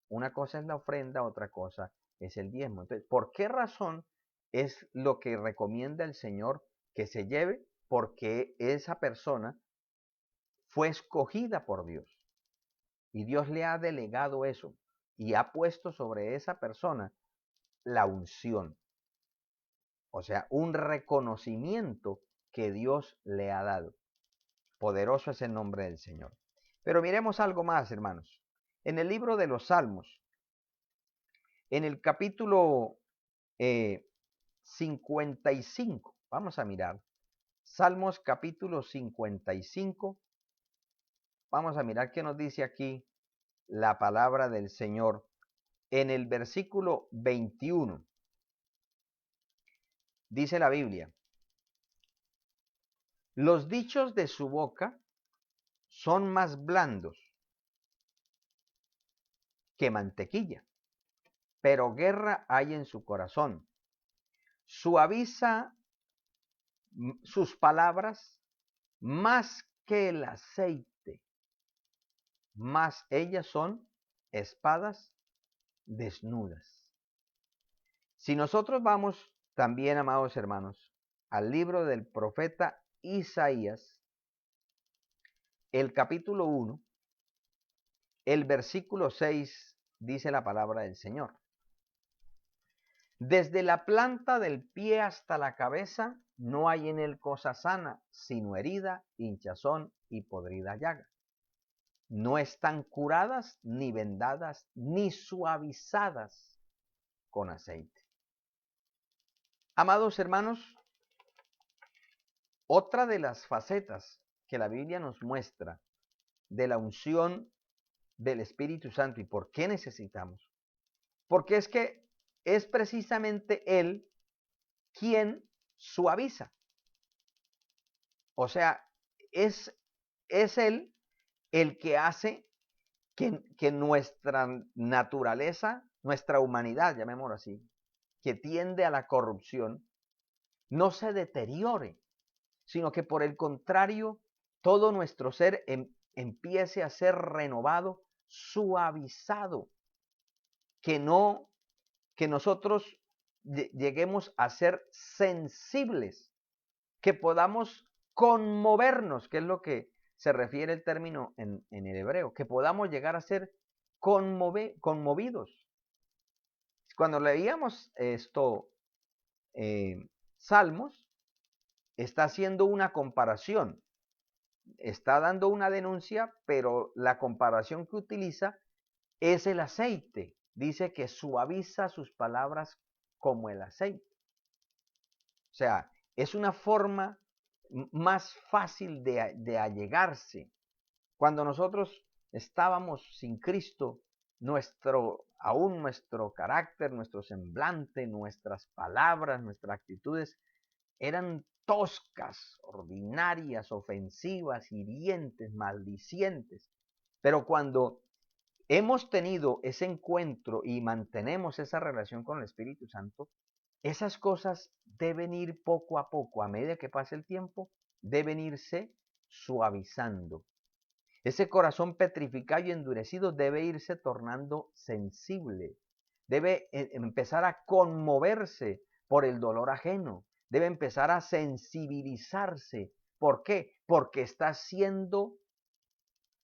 Una cosa es la ofrenda, otra cosa es el diezmo. Entonces, ¿por qué razón es lo que recomienda el Señor que se lleve? Porque esa persona fue escogida por Dios y Dios le ha delegado eso y ha puesto sobre esa persona la unción, o sea, un reconocimiento que Dios le ha dado. Poderoso es el nombre del Señor. Pero miremos algo más, hermanos. En el libro de los Salmos, en el capítulo 55, vamos a mirar. Salmos capítulo 55. Vamos a mirar qué nos dice aquí la palabra del Señor. En el versículo 21, dice la Biblia, los dichos de su boca son más blandos que mantequilla, pero guerra hay en su corazón. Suaviza sus palabras más que el aceite, más ellas son espadas desnudas. Si nosotros vamos también, amados hermanos, al libro del profeta Isaías, el capítulo 1, el versículo 6, dice la palabra del Señor. Desde la planta del pie hasta la cabeza no hay en él cosa sana, sino herida, hinchazón y podrida llaga. No están curadas, ni vendadas, ni suavizadas con aceite. Amados hermanos, otra de las facetas que la Biblia nos muestra de la unción del Espíritu Santo y por qué necesitamos, porque es que es precisamente Él quien suaviza. O sea, es Él el que hace que nuestra naturaleza, nuestra humanidad, llamémoslo así, que tiende a la corrupción, no se deteriore, sino que por el contrario, todo nuestro ser empiece a ser renovado, suavizado, que nosotros lleguemos a ser sensibles, que podamos conmovernos, que es lo que se refiere el término en el hebreo, que podamos llegar a ser conmovidos. Cuando leíamos esto, Salmos, está haciendo una comparación, está dando una denuncia, pero la comparación que utiliza es el aceite. Dice que suaviza sus palabras como el aceite. O sea, es una forma más fácil de allegarse. Cuando nosotros estábamos sin Cristo, aún nuestro carácter, nuestro semblante, nuestras palabras, nuestras actitudes eran toscas, ordinarias, ofensivas, hirientes, maldicientes. Pero cuando hemos tenido ese encuentro y mantenemos esa relación con el Espíritu Santo, esas cosas deben ir poco a poco, a medida que pase el tiempo, deben irse suavizando. Ese corazón petrificado y endurecido debe irse tornando sensible, debe empezar a conmoverse por el dolor ajeno, debe empezar a sensibilizarse. ¿Por qué? Porque está siendo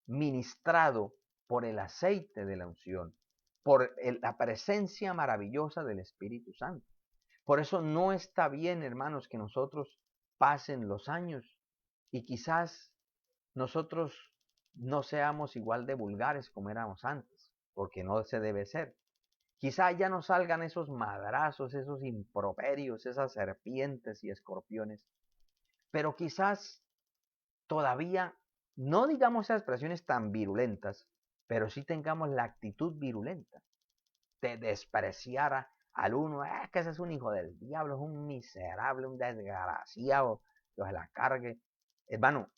ministrado por el aceite de la unción, por la presencia maravillosa del Espíritu Santo. Por eso no está bien, hermanos, que nosotros pasen los años y quizás nosotros no seamos igual de vulgares como éramos antes, porque no se debe ser. Quizá ya no salgan esos madrazos, esos improperios, esas serpientes y escorpiones, pero quizás todavía no digamos esas expresiones tan virulentas, pero sí tengamos la actitud virulenta de despreciar al uno, que ese es un hijo del diablo, es un miserable, un desgraciado, que se la cargue. Hermano,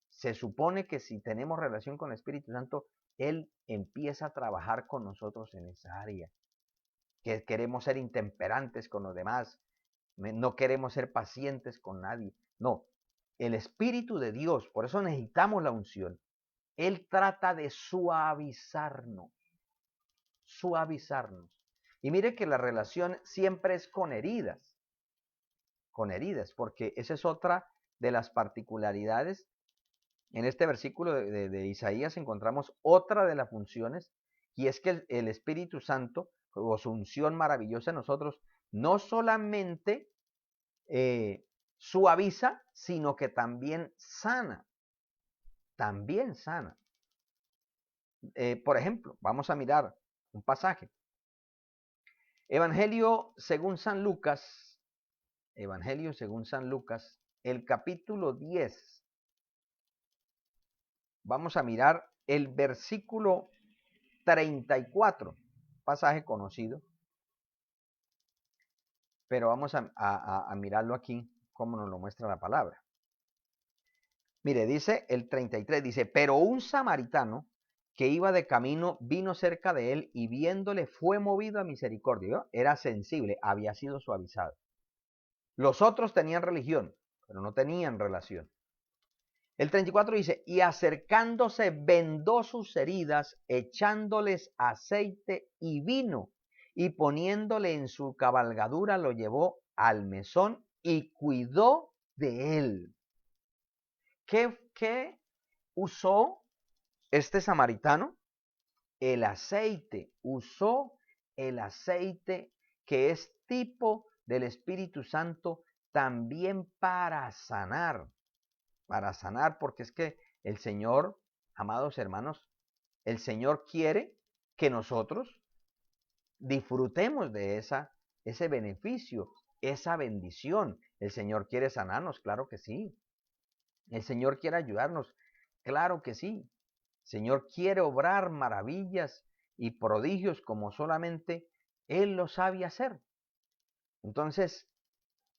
se supone que si tenemos relación con el Espíritu Santo, Él empieza a trabajar con nosotros en esa área. Que queremos ser intemperantes con los demás, no queremos ser pacientes con nadie. No, el Espíritu de Dios, por eso necesitamos la unción. Él trata de suavizarnos, suavizarnos. Y mire que la relación siempre es con heridas, porque esa es otra de las particularidades. En este versículo de Isaías encontramos otra de las funciones, y es que el Espíritu Santo, o su unción maravillosa en nosotros, no solamente suaviza, sino que también sana. También sana. Por ejemplo, vamos a mirar un pasaje. Evangelio según San Lucas, el capítulo 10. Vamos a mirar el versículo 34, pasaje conocido, pero vamos a mirarlo aquí, como nos lo muestra la palabra. Mire, dice el 33, dice, pero un samaritano que iba de camino vino cerca de él y viéndole fue movido a misericordia. ¿Vio? Era sensible, había sido suavizado. Los otros tenían religión, pero no tenían relación. El 34 dice, y acercándose vendó sus heridas, echándoles aceite y vino, y poniéndole en su cabalgadura lo llevó al mesón y cuidó de él. ¿Qué usó este samaritano? El aceite, usó el aceite que es tipo del Espíritu Santo también para sanar, porque es que el Señor, amados hermanos, el Señor quiere que nosotros disfrutemos de ese beneficio, esa bendición. El Señor quiere sanarnos, claro que sí. El Señor quiere ayudarnos, claro que sí. El Señor quiere obrar maravillas y prodigios como solamente Él lo sabe hacer. Entonces,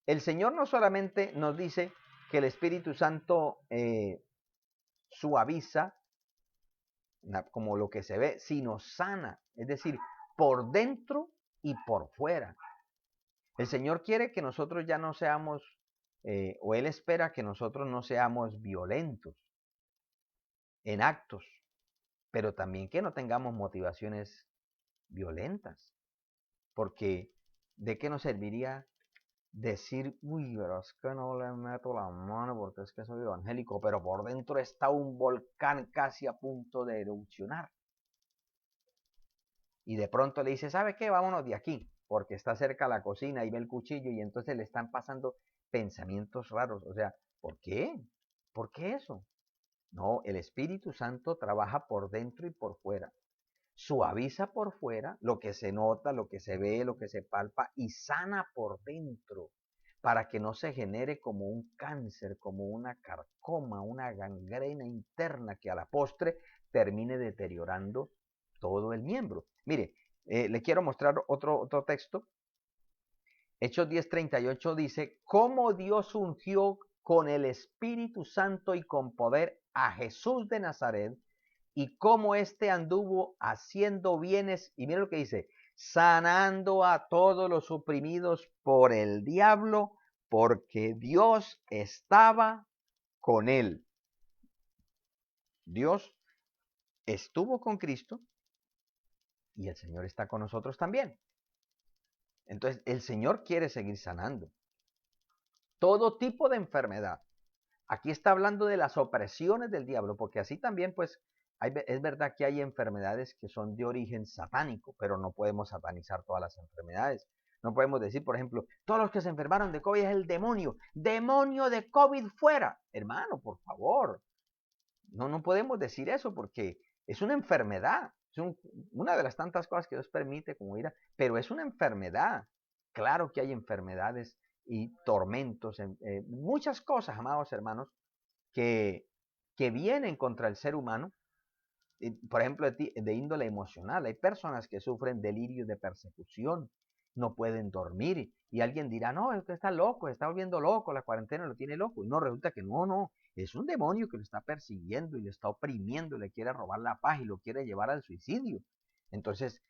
el Señor no solamente nos dice que el Espíritu Santo suaviza, como lo que se ve, sino sana, es decir, por dentro y por fuera. El Señor quiere que nosotros ya no seamos, o Él espera que nosotros no seamos violentos en actos, pero también que no tengamos motivaciones violentas, porque ¿de qué nos serviría decir, uy, pero es que no le meto la mano porque es que soy evangélico, pero por dentro está un volcán casi a punto de erupcionar? Y de pronto le dice, ¿sabe qué? Vámonos de aquí, porque está cerca la cocina y ve el cuchillo y entonces le están pasando pensamientos raros. O sea, ¿por qué? ¿Por qué eso? No, el Espíritu Santo trabaja por dentro y por fuera. Suaviza por fuera lo que se nota, lo que se ve, lo que se palpa, y sana por dentro para que no se genere como un cáncer, como una carcoma, una gangrena interna que a la postre termine deteriorando todo el miembro. Mire, le quiero mostrar otro texto. Hechos 10:38 dice, cómo Dios ungió con el Espíritu Santo y con poder a Jesús de Nazaret, y cómo éste anduvo haciendo bienes, y mira lo que dice, sanando a todos los oprimidos por el diablo, porque Dios estaba con él. Dios estuvo con Cristo y el Señor está con nosotros también. Entonces, el Señor quiere seguir sanando todo tipo de enfermedad. Aquí está hablando de las opresiones del diablo, porque así también, pues, es verdad que hay enfermedades que son de origen satánico, pero no podemos satanizar todas las enfermedades. No podemos decir, por ejemplo, todos los que se enfermaron de COVID es el demonio. Demonio de COVID fuera. Hermano, por favor. No podemos decir eso porque es una enfermedad. Es una de las tantas cosas que Dios permite como ira, pero es una enfermedad. Claro que hay enfermedades y tormentos, muchas cosas, amados hermanos, que vienen contra el ser humano, por ejemplo, de índole emocional. Hay personas que sufren delirios de persecución, no pueden dormir, y alguien dirá, no, es que está loco, está volviendo loco, la cuarentena lo tiene loco, y no, resulta que no, es un demonio que lo está persiguiendo y lo está oprimiendo, y le quiere robar la paz y lo quiere llevar al suicidio. Entonces,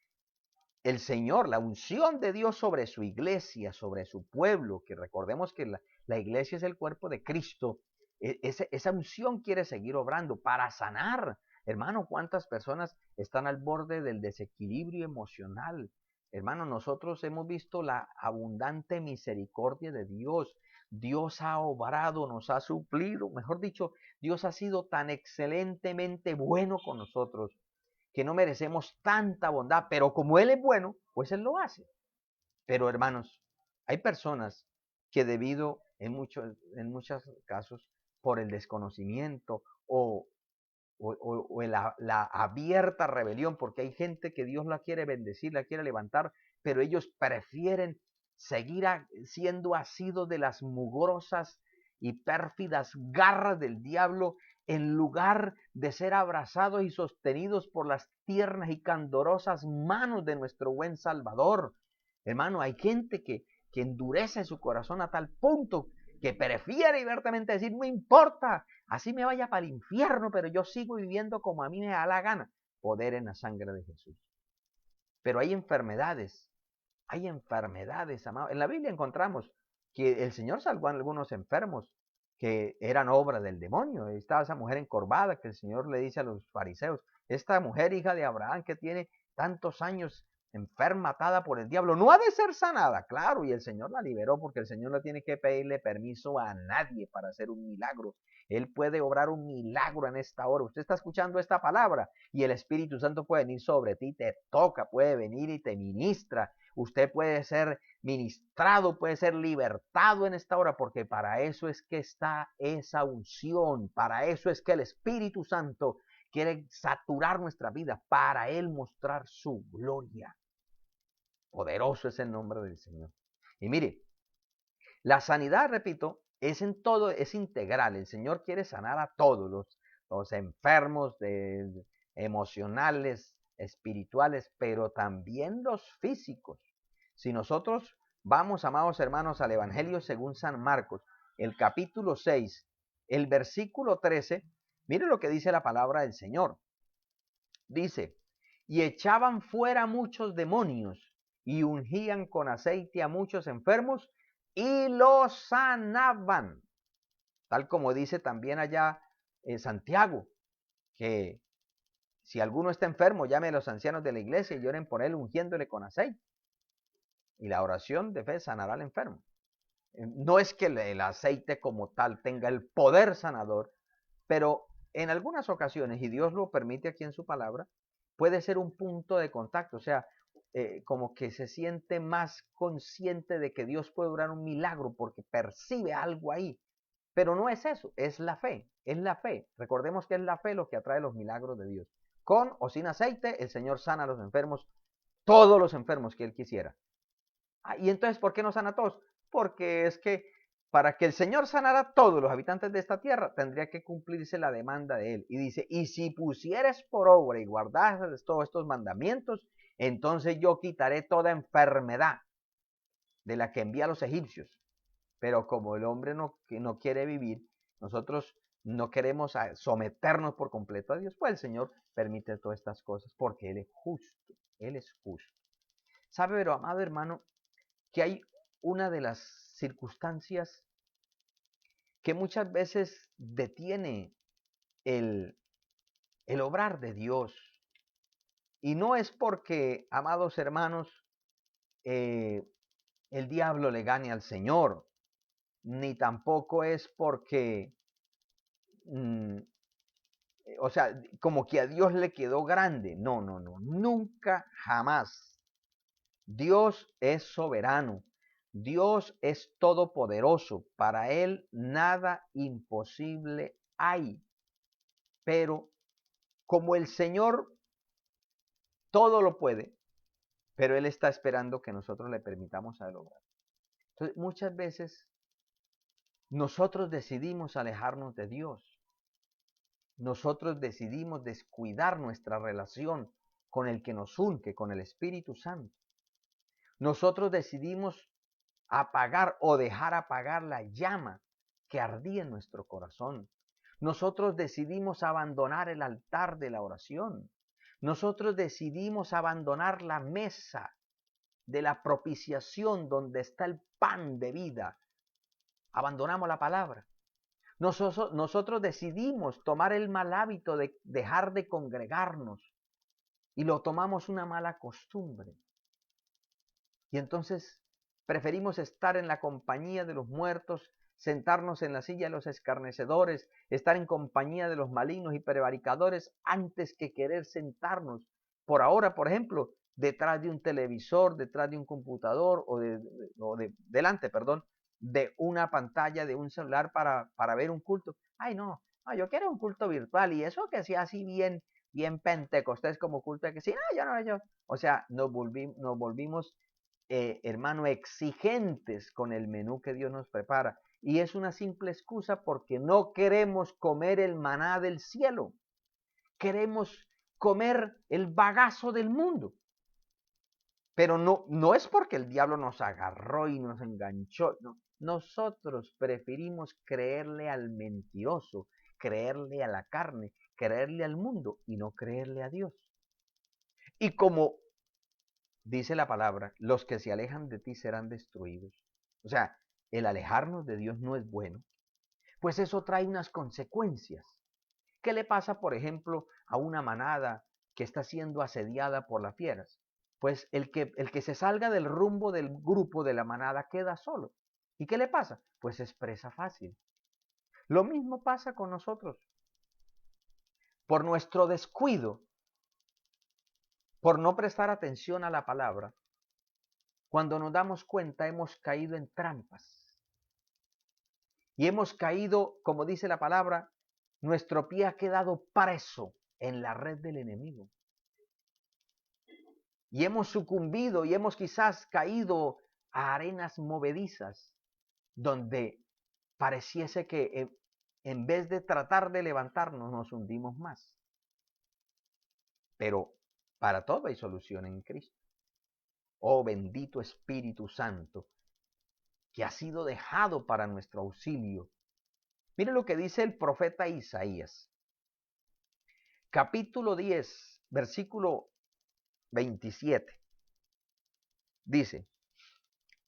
el Señor, la unción de Dios sobre su iglesia, sobre su pueblo, que recordemos que la iglesia es el cuerpo de Cristo, esa unción quiere seguir obrando para sanar. Hermano, ¿cuántas personas están al borde del desequilibrio emocional? Hermano, nosotros hemos visto la abundante misericordia de Dios. Dios ha obrado, nos ha suplido, mejor dicho, Dios ha sido tan excelentemente bueno con nosotros que no merecemos tanta bondad, pero como Él es bueno, pues Él lo hace. Pero hermanos, hay personas que debido, en muchos casos, por el desconocimiento o la abierta rebelión, porque hay gente que Dios la quiere bendecir, la quiere levantar, pero ellos prefieren seguir siendo asidos de las mugrosas y pérfidas garras del diablo, en lugar de ser abrazados y sostenidos por las tiernas y candorosas manos de nuestro buen Salvador. Hermano, hay gente que endurece su corazón a tal punto que prefiere abiertamente decir, no importa, así me vaya para el infierno, pero yo sigo viviendo como a mí me da la gana. Poder en la sangre de Jesús. Pero hay enfermedades, amados. En la Biblia encontramos que el Señor salvó a algunos enfermos que eran obra del demonio. Estaba esa mujer encorvada que el Señor le dice a los fariseos, esta mujer hija de Abraham que tiene tantos años enferma, atada por el diablo, no ha de ser sanada. Claro, y el Señor la liberó porque el Señor no tiene que pedirle permiso a nadie para hacer un milagro. Él puede obrar un milagro en esta hora. Usted está escuchando esta palabra y el Espíritu Santo puede venir sobre ti, te toca, puede venir y te ministra. Usted puede ser ministrado, puede ser libertado en esta hora, porque para eso es que está esa unción, para eso es que el Espíritu Santo quiere saturar nuestra vida, para Él mostrar su gloria. Poderoso es el nombre del Señor. Y mire, la sanidad, repito, es en todo, es integral. El Señor quiere sanar a todos los enfermos emocionales, espirituales, pero también los físicos. Si nosotros vamos, amados hermanos, al Evangelio según San Marcos, el capítulo 6, el versículo 13, mire lo que dice la palabra del Señor. Dice, y echaban fuera muchos demonios y ungían con aceite a muchos enfermos y los sanaban. Tal como dice también allá en Santiago, que si alguno está enfermo, llame a los ancianos de la iglesia y lloren por él ungiéndole con aceite. Y la oración de fe sanará al enfermo. No es que el aceite como tal tenga el poder sanador, pero en algunas ocasiones, y Dios lo permite aquí en su palabra, puede ser un punto de contacto, o sea, como que se siente más consciente de que Dios puede obrar un milagro porque percibe algo ahí. Pero no es eso, es la fe, es la fe. Recordemos que es la fe lo que atrae los milagros de Dios. Con o sin aceite, el Señor sana a los enfermos, todos los enfermos que Él quisiera. Y entonces, ¿por qué no sana a todos? Porque es que para que el Señor sanara a todos los habitantes de esta tierra, tendría que cumplirse la demanda de Él. Y dice, y si pusieres por obra y guardares todos estos mandamientos, entonces yo quitaré toda enfermedad de la que envía a los egipcios. Pero como el hombre no quiere vivir, nosotros no queremos someternos por completo a Dios, pues el Señor permite todas estas cosas porque Él es justo, Él es justo. ¿Sabe, pero amado hermano, que hay una de las circunstancias que muchas veces detiene el, el obrar de Dios? Y no es porque, amados hermanos, el diablo le gane al Señor, ni tampoco es porque, o sea, como que a Dios le quedó grande. No, no, no, nunca, jamás. Dios es soberano. Dios es todopoderoso. Para Él nada imposible hay. Pero como el Señor todo lo puede, pero Él está esperando que nosotros le permitamos a Él obrar. Entonces, muchas veces nosotros decidimos alejarnos de Dios. Nosotros decidimos descuidar nuestra relación con el que nos unge, con el Espíritu Santo. Nosotros decidimos apagar o dejar apagar la llama que ardía en nuestro corazón. Nosotros decidimos abandonar el altar de la oración. Nosotros decidimos abandonar la mesa de la propiciación donde está el pan de vida. Abandonamos la palabra. Nosotros decidimos tomar el mal hábito de dejar de congregarnos y lo tomamos una mala costumbre. Y entonces preferimos estar en la compañía de los muertos, sentarnos en la silla de los escarnecedores, estar en compañía de los malignos y prevaricadores antes que querer sentarnos por ahora, por ejemplo, detrás de un televisor, detrás de un computador o delante, perdón, de una pantalla de un celular para ver un culto. Ay, no, yo quiero un culto virtual y eso que sea así bien pentecostés como culto de que sí, no, yo no, yo. O sea, nos volvimos hermano, exigentes con el menú que Dios nos prepara. Y es una simple excusa porque no queremos comer el maná del cielo. Queremos comer el bagazo del mundo. Pero no es porque el diablo nos agarró y nos enganchó. No. Nosotros preferimos creerle al mentiroso, creerle a la carne, creerle al mundo y no creerle a Dios. Y como dice la palabra, los que se alejan de ti serán destruidos. O sea, el alejarnos de Dios no es bueno, pues eso trae unas consecuencias. ¿Qué le pasa, por ejemplo, a una manada que está siendo asediada por las fieras? Pues el que se salga del rumbo del grupo de la manada queda solo. ¿Y qué le pasa? Pues es presa fácil. Lo mismo pasa con nosotros. Por nuestro descuido, por no prestar atención a la palabra, cuando nos damos cuenta hemos caído en trampas. Y hemos caído, como dice la palabra, nuestro pie ha quedado preso en la red del enemigo. Y hemos sucumbido y hemos quizás caído a arenas movedizas, donde pareciese que en vez de tratar de levantarnos nos hundimos más. Pero para todo hay solución en Cristo. Oh bendito Espíritu Santo, que ha sido dejado para nuestro auxilio. Mire lo que dice el profeta Isaías. Capítulo 10, versículo 27. Dice,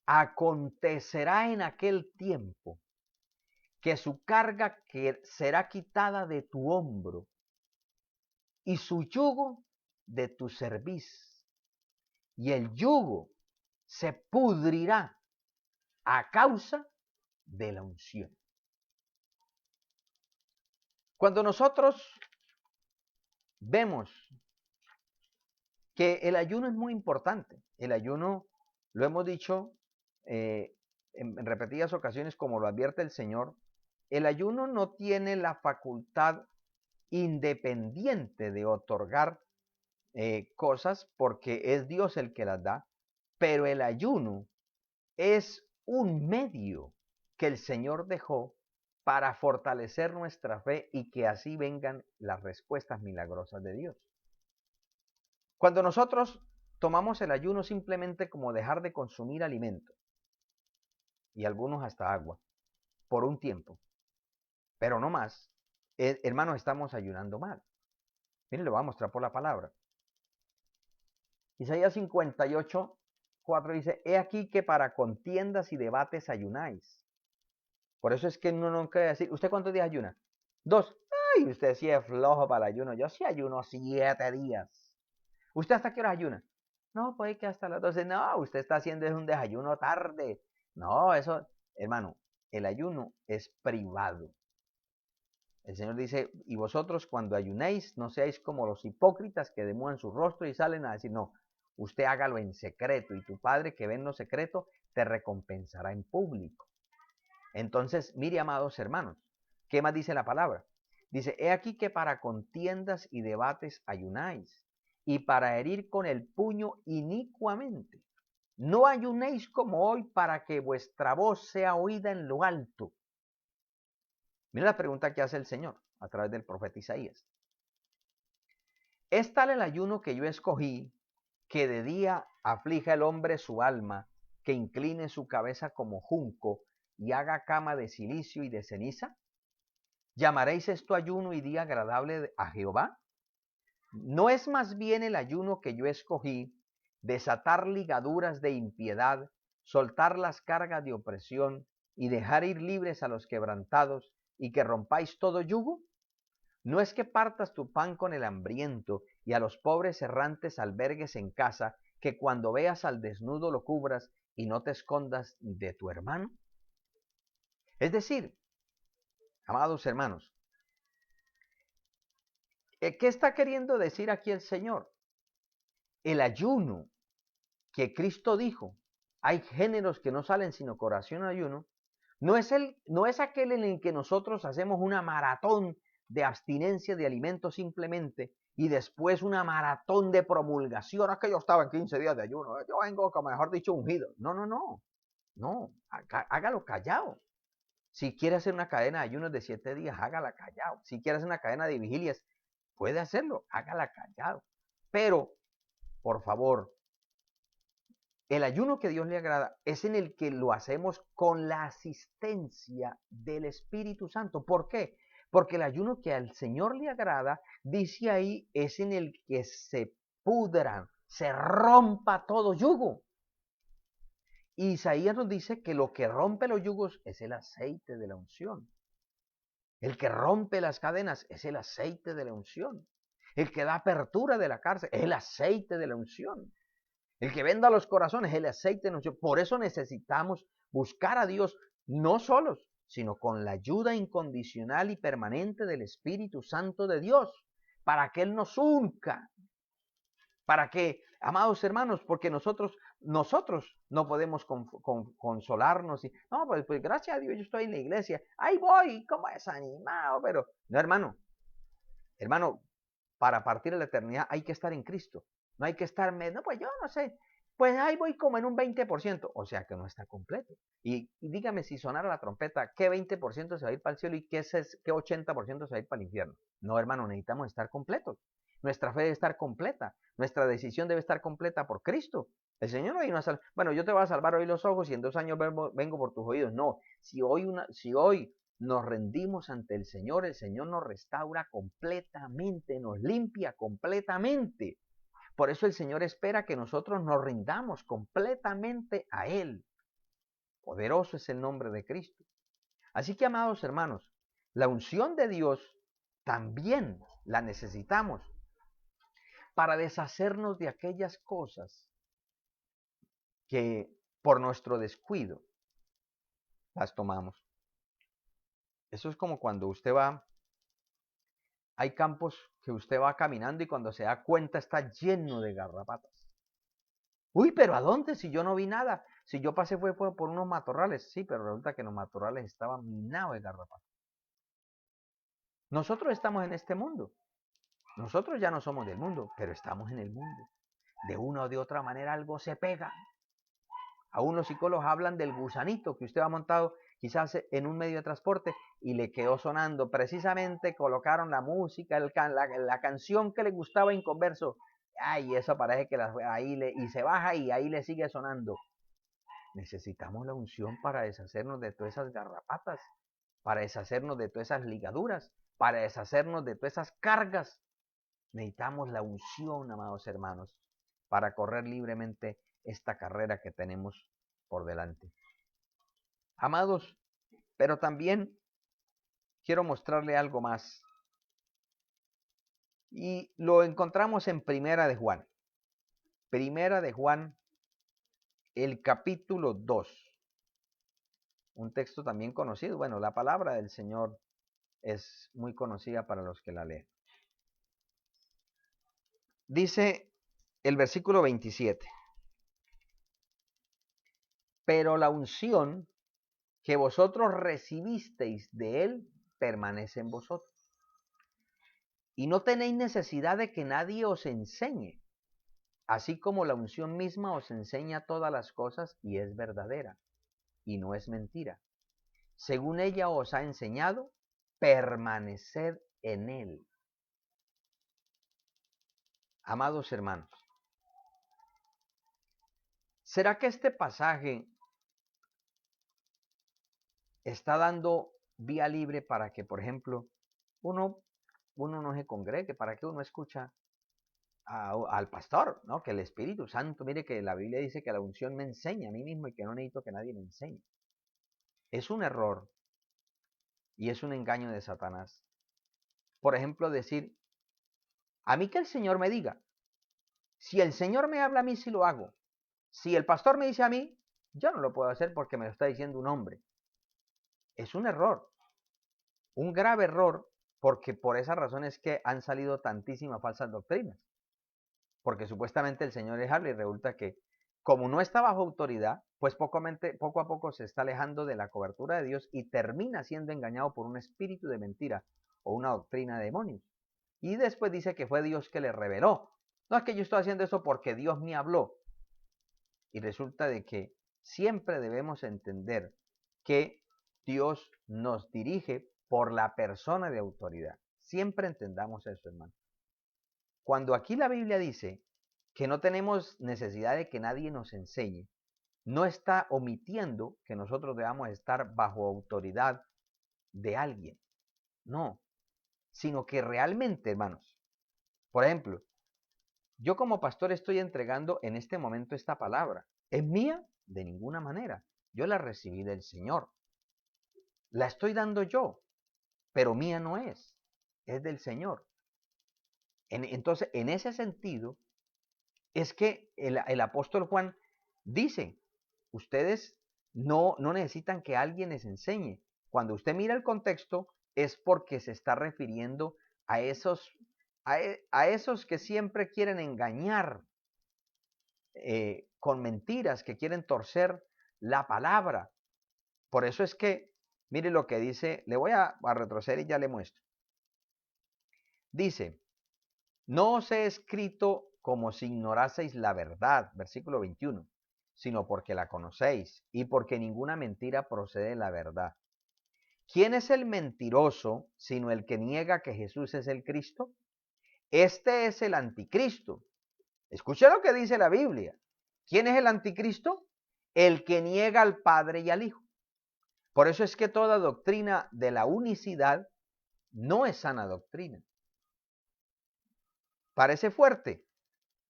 acontecerá en aquel tiempo que su carga será quitada de tu hombro y su yugo de tu cerviz, y el yugo se pudrirá a causa de la unción. Cuando nosotros vemos que el ayuno es muy importante, el ayuno, lo hemos dicho en repetidas ocasiones, como lo advierte el Señor, el ayuno no tiene la facultad independiente de otorgar cosas porque es Dios el que las da, pero el ayuno es un medio que el Señor dejó para fortalecer nuestra fe y que así vengan las respuestas milagrosas de Dios. Cuando nosotros tomamos el ayuno simplemente como dejar de consumir alimento, y algunos hasta agua, por un tiempo, pero no más, hermanos, estamos ayunando mal. Miren, le voy a mostrar por la palabra. Isaías 58:4 dice, he aquí que para contiendas y debates ayunáis. Por eso es que uno no quiere decir, ¿usted cuántos días ayuna? 2. Ay, usted sí es flojo para el ayuno. Yo sí ayuno 7 días. ¿Usted hasta qué hora ayuna? No, puede que hasta las 12. No, usted está haciendo un desayuno tarde. No, eso, hermano, el ayuno es privado. El Señor dice, y vosotros cuando ayunéis, no seáis como los hipócritas que demudan su rostro y salen a decir, no, usted hágalo en secreto y tu Padre que ve en lo secreto te recompensará en público. Entonces, mire, amados hermanos, ¿qué más dice la palabra? Dice, he aquí que para contiendas y debates ayunáis, y para herir con el puño inicuamente. No ayunéis como hoy para que vuestra voz sea oída en lo alto. Mira la pregunta que hace el Señor a través del profeta Isaías. Es tal el ayuno que yo escogí, que de día aflija el hombre su alma, que incline su cabeza como junco y haga cama de cilicio y de ceniza. ¿Llamaréis esto ayuno y día agradable a Jehová? ¿No es más bien el ayuno que yo escogí, desatar ligaduras de impiedad, soltar las cargas de opresión y dejar ir libres a los quebrantados y que rompáis todo yugo? ¿No es que partas tu pan con el hambriento y a los pobres errantes albergues en casa, que cuando veas al desnudo lo cubras y no te escondas de tu hermano? Es decir, amados hermanos, ¿qué está queriendo decir aquí el Señor? El ayuno que Cristo dijo, hay géneros que no salen sino con oración y ayuno, no es aquel en el que nosotros hacemos una maratón de abstinencia de alimentos simplemente y después una maratón de promulgación. Es que yo estaba en 15 días de ayuno, yo vengo, como mejor dicho, ungido. No, hágalo callado. Si quiere hacer una cadena de ayunos de 7 días, hágala callado. Si quiere hacer una cadena de vigilias, puede hacerlo, hágala callado. Pero, por favor, el ayuno que Dios le agrada es en el que lo hacemos con la asistencia del Espíritu Santo. ¿Por qué? Porque el ayuno que al Señor le agrada, dice ahí, es en el que se pudran, se rompa todo yugo. Isaías nos dice que lo que rompe los yugos es el aceite de la unción. El que rompe las cadenas es el aceite de la unción. El que da apertura de la cárcel es el aceite de la unción. El que venda los corazones es el aceite de la unción. Por eso necesitamos buscar a Dios no solos, sino con la ayuda incondicional y permanente del Espíritu Santo de Dios, para que Él nos unja. Para que, amados hermanos, porque nosotros no podemos consolarnos y, no, pues gracias a Dios yo estoy en la iglesia, ahí voy, como desanimado, pero, no, hermano, para partir de la eternidad hay que estar en Cristo, no hay que estar, no, pues yo no sé, pues ahí voy como en un 20%, o sea que no está completo. Y dígame si sonara la trompeta, ¿qué 20% se va a ir para el cielo y qué 80% se va a ir para el infierno? No, hermano, necesitamos estar completos. Nuestra fe debe estar completa. Nuestra decisión debe estar completa por Cristo. El Señor no vino a salvar. Bueno, yo te voy a salvar hoy los ojos y en 2 años vengo por tus oídos. No, si hoy nos rendimos ante el Señor nos restaura completamente, nos limpia completamente. Por eso el Señor espera que nosotros nos rindamos completamente a Él. Poderoso es el nombre de Cristo. Así que, amados hermanos, la unción de Dios también la necesitamos para deshacernos de aquellas cosas que por nuestro descuido las tomamos. Eso es como cuando usted va, hay campos que usted va caminando y cuando se da cuenta está lleno de garrapatas. Uy, pero ¿a dónde? Si yo no vi nada. Si yo pasé fue por unos matorrales. Sí, pero resulta que los matorrales estaban minados de garrapatas. Nosotros estamos en este mundo. Nosotros ya no somos del mundo, pero estamos en el mundo. De una o de otra manera algo se pega. Aún los psicólogos hablan del gusanito que usted va montado quizás en un medio de transporte y le quedó sonando. Precisamente colocaron la música, la canción que le gustaba Inconverso. Ay, eso parece que y se baja y ahí le sigue sonando. Necesitamos la unción para deshacernos de todas esas garrapatas, para deshacernos de todas esas ligaduras, para deshacernos de todas esas cargas. Necesitamos la unción, amados hermanos, para correr libremente esta carrera que tenemos por delante. Amados, pero también quiero mostrarle algo más. Y lo encontramos en Primera de Juan. Primera de Juan, el capítulo 2. Un texto también conocido. Bueno, la palabra del Señor es muy conocida para los que la leen. Dice el versículo 27. Pero la unción que vosotros recibisteis de él permanece en vosotros. Y no tenéis necesidad de que nadie os enseñe, así como la unción misma os enseña todas las cosas y es verdadera, y no es mentira. Según ella os ha enseñado, permaneced en él. Amados hermanos, ¿será que este pasaje está dando vía libre para que, por ejemplo, uno no se congregue, para que uno escucha al pastor, ¿no? Que el Espíritu Santo, mire que la Biblia dice que la unción me enseña a mí mismo y que no necesito que nadie me enseñe? Es un error y es un engaño de Satanás. Por ejemplo, decir, a mí que el Señor me diga. Si el Señor me habla a mí, sí lo hago. Si el pastor me dice a mí, yo no lo puedo hacer porque me lo está diciendo un hombre. Es un error, un grave error, porque por esa razón es que han salido tantísimas falsas doctrinas. Porque supuestamente el Señor les habla y resulta que, como no está bajo autoridad, pues poco a poco se está alejando de la cobertura de Dios y termina siendo engañado por un espíritu de mentira o una doctrina de demonios. Y después dice que fue Dios que le reveló. No es que yo estoy haciendo eso porque Dios me habló. Y resulta de que siempre debemos entender que Dios nos dirige por la persona de autoridad. Siempre entendamos eso, hermano. Cuando aquí la Biblia dice que no tenemos necesidad de que nadie nos enseñe, no está omitiendo que nosotros debamos estar bajo autoridad de alguien. No, sino que realmente, hermanos, por ejemplo, yo como pastor estoy entregando en este momento esta palabra. ¿Es mía? De ninguna manera. Yo la recibí del Señor. La estoy dando yo, pero mía no es. Es del Señor. Entonces, en ese sentido, es que el apóstol Juan dice, ustedes no necesitan que alguien les enseñe. Cuando usted mira el contexto, es porque se está refiriendo a esos que siempre quieren engañar con mentiras, que quieren torcer la palabra. Por eso es que, mire lo que dice, le voy a retroceder y ya le muestro. Dice, no os he escrito como si ignoraseis la verdad, versículo 21, sino porque la conocéis y porque ninguna mentira procede de la verdad. ¿Quién es el mentiroso sino el que niega que Jesús es el Cristo? Este es el anticristo. Escuche lo que dice la Biblia. ¿Quién es el anticristo? El que niega al Padre y al Hijo. Por eso es que toda doctrina de la unicidad no es sana doctrina. Parece fuerte,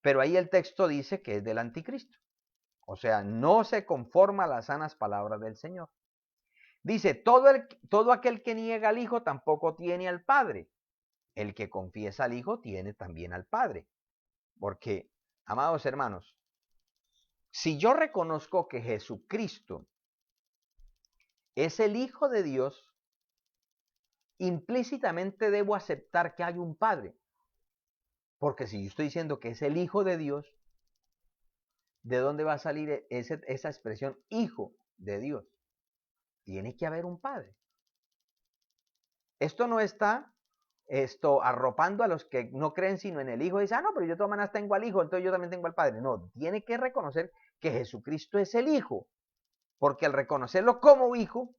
pero ahí el texto dice que es del anticristo. O sea, no se conforma a las sanas palabras del Señor. Dice, todo aquel que niega al Hijo tampoco tiene al Padre. El que confiesa al Hijo tiene también al Padre. Porque, amados hermanos, si yo reconozco que Jesucristo es el Hijo de Dios, implícitamente debo aceptar que hay un Padre. Porque si yo estoy diciendo que es el Hijo de Dios, ¿de dónde va a salir esa expresión Hijo de Dios? Tiene que haber un Padre. Esto no está arropando a los que no creen sino en el Hijo y dicen, no, pero yo de todas maneras tengo al Hijo, entonces yo también tengo al Padre. No, tiene que reconocer que Jesucristo es el Hijo, porque al reconocerlo como Hijo,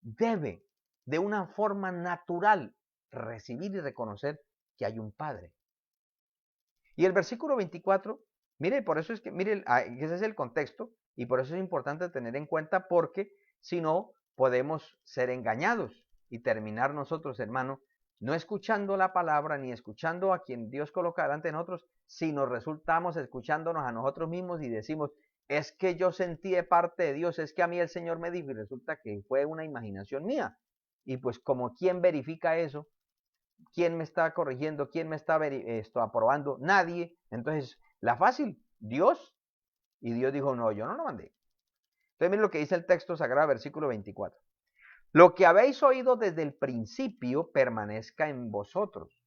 debe de una forma natural recibir y reconocer que hay un Padre. Y el versículo 24, mire, por eso es que, mire, ese es el contexto, y por eso es importante tener en cuenta, porque si no, podemos ser engañados y terminar nosotros, hermano, no escuchando la palabra, ni escuchando a quien Dios coloca delante de nosotros, sino resultamos escuchándonos a nosotros mismos y decimos, es que yo sentí de parte de Dios, es que a mí el Señor me dijo, y resulta que fue una imaginación mía. Y pues como ¿quién verifica eso? ¿Quién me está corrigiendo? ¿Quién me está aprobando? Nadie. Entonces, la fácil, Dios. Y Dios dijo, no, yo no lo mandé. Entonces, miren lo que dice el texto sagrado, versículo 24. Lo que habéis oído desde el principio permanezca en vosotros.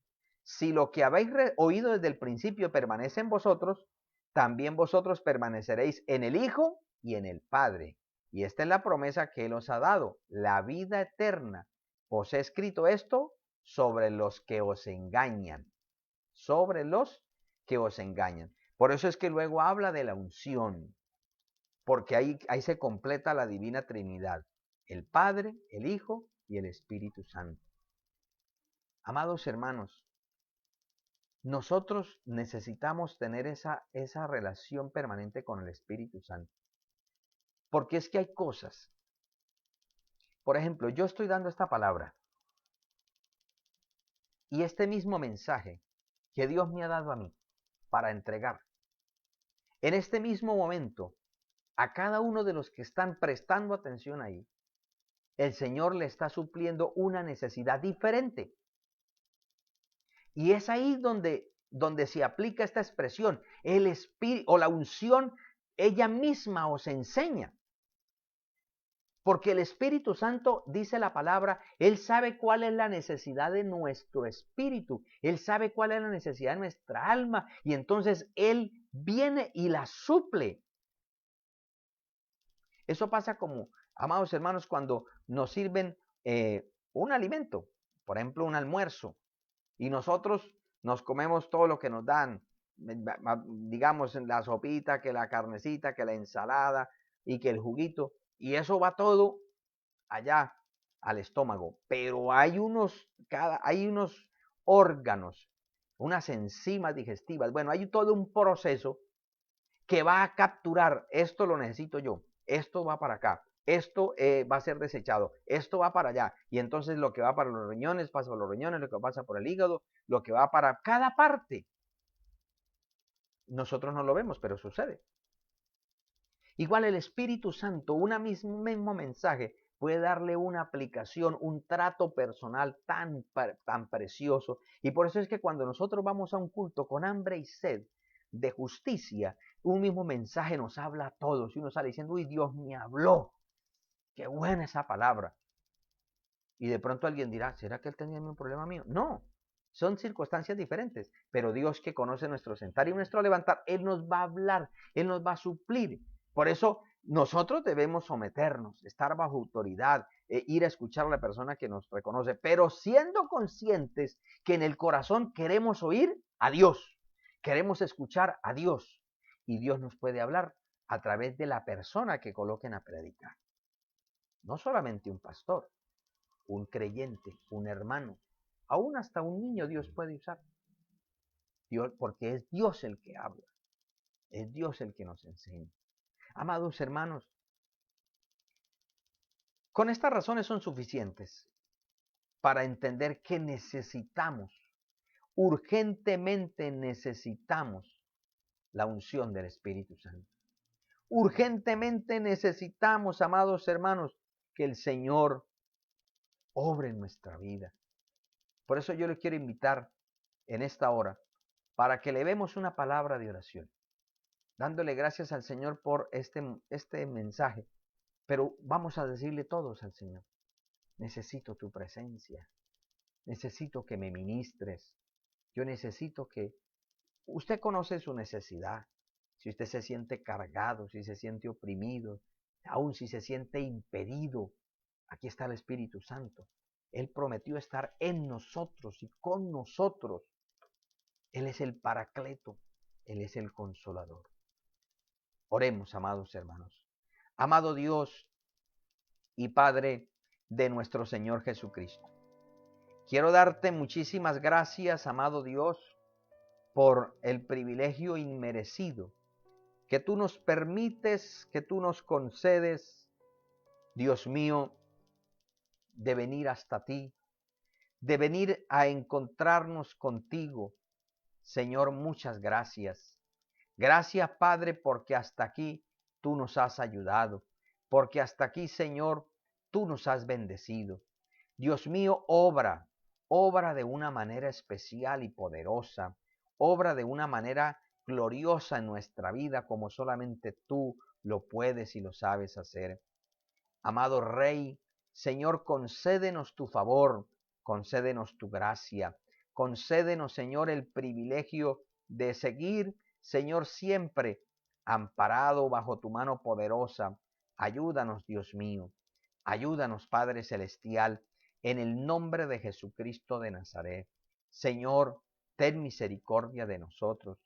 Si lo que habéis oído desde el principio permanece en vosotros, también vosotros permaneceréis en el Hijo y en el Padre. Y esta es la promesa que Él os ha dado, la vida eterna. Os he escrito esto sobre los que os engañan, sobre los que os engañan. Por eso es que luego habla de la unción, porque ahí se completa la divina Trinidad, el Padre, el Hijo y el Espíritu Santo. Amados hermanos, nosotros necesitamos tener esa relación permanente con el Espíritu Santo, porque es que hay cosas. Por ejemplo, yo estoy dando esta palabra y este mismo mensaje que Dios me ha dado a mí para entregar, en este mismo momento, a cada uno de los que están prestando atención ahí, el Señor le está supliendo una necesidad diferente. Y es ahí donde se aplica esta expresión, el espíritu o la unción, ella misma os enseña. Porque el Espíritu Santo, dice la palabra, Él sabe cuál es la necesidad de nuestro espíritu, Él sabe cuál es la necesidad de nuestra alma, y entonces Él viene y la suple. Eso pasa como, amados hermanos, cuando nos sirven un alimento, por ejemplo, un almuerzo, y nosotros nos comemos todo lo que nos dan, digamos, la sopita, que la carnecita, que la ensalada y que el juguito, y eso va todo allá al estómago, pero hay unos órganos, unas enzimas digestivas, bueno, hay todo un proceso que va a capturar, esto lo necesito yo, esto va para acá, esto va a ser desechado, esto va para allá, y entonces lo que va para los riñones pasa por los riñones, lo que pasa por el hígado, lo que va para cada parte. Nosotros no lo vemos, pero sucede. Igual el Espíritu Santo, un mismo mensaje, puede darle una aplicación, un trato personal tan precioso. Y por eso es que cuando nosotros vamos a un culto con hambre y sed de justicia, un mismo mensaje nos habla a todos. Y uno sale diciendo, uy, Dios me habló. Qué buena esa palabra. Y de pronto alguien dirá, ¿será que él tenía un problema mío? No, son circunstancias diferentes. Pero Dios, que conoce nuestro sentar y nuestro levantar, Él nos va a hablar, Él nos va a suplir. Por eso nosotros debemos someternos, estar bajo autoridad, ir a escuchar a la persona que nos reconoce, pero siendo conscientes que en el corazón queremos oír a Dios, queremos escuchar a Dios, y Dios nos puede hablar a través de la persona que coloquen a predicar. No solamente un pastor, un creyente, un hermano, aún hasta un niño Dios puede usar. Dios, porque es Dios el que habla, es Dios el que nos enseña. Amados hermanos, con estas razones son suficientes para entender que necesitamos, urgentemente necesitamos la unción del Espíritu Santo. Urgentemente necesitamos, amados hermanos, que el Señor obre en nuestra vida. Por eso yo les quiero invitar en esta hora para que le demos una palabra de oración, dándole gracias al Señor por este mensaje. Pero vamos a decirle todos al Señor, necesito tu presencia, necesito que me ministres, yo necesito que usted conoce su necesidad, si usted se siente cargado, si se siente oprimido, aún si se siente impedido, aquí está el Espíritu Santo. Él prometió estar en nosotros y con nosotros. Él es el Paracleto, Él es el Consolador. Oremos, amados hermanos. Amado Dios y Padre de nuestro Señor Jesucristo, quiero darte muchísimas gracias, amado Dios, por el privilegio inmerecido que tú nos permites, que tú nos concedes, Dios mío, de venir hasta ti, de venir a encontrarnos contigo. Señor, muchas gracias. Gracias, Padre, porque hasta aquí tú nos has ayudado, porque hasta aquí, Señor, tú nos has bendecido. Dios mío, obra de una manera especial y poderosa, obra de una manera gloriosa en nuestra vida como solamente tú lo puedes y lo sabes hacer. Amado Rey, Señor, concédenos tu favor, concédenos tu gracia, concédenos, Señor, el privilegio de seguir, Señor, siempre amparado bajo tu mano poderosa. Ayúdanos, Dios mío, ayúdanos, Padre Celestial, en el nombre de Jesucristo de Nazaret. Señor, ten misericordia de nosotros.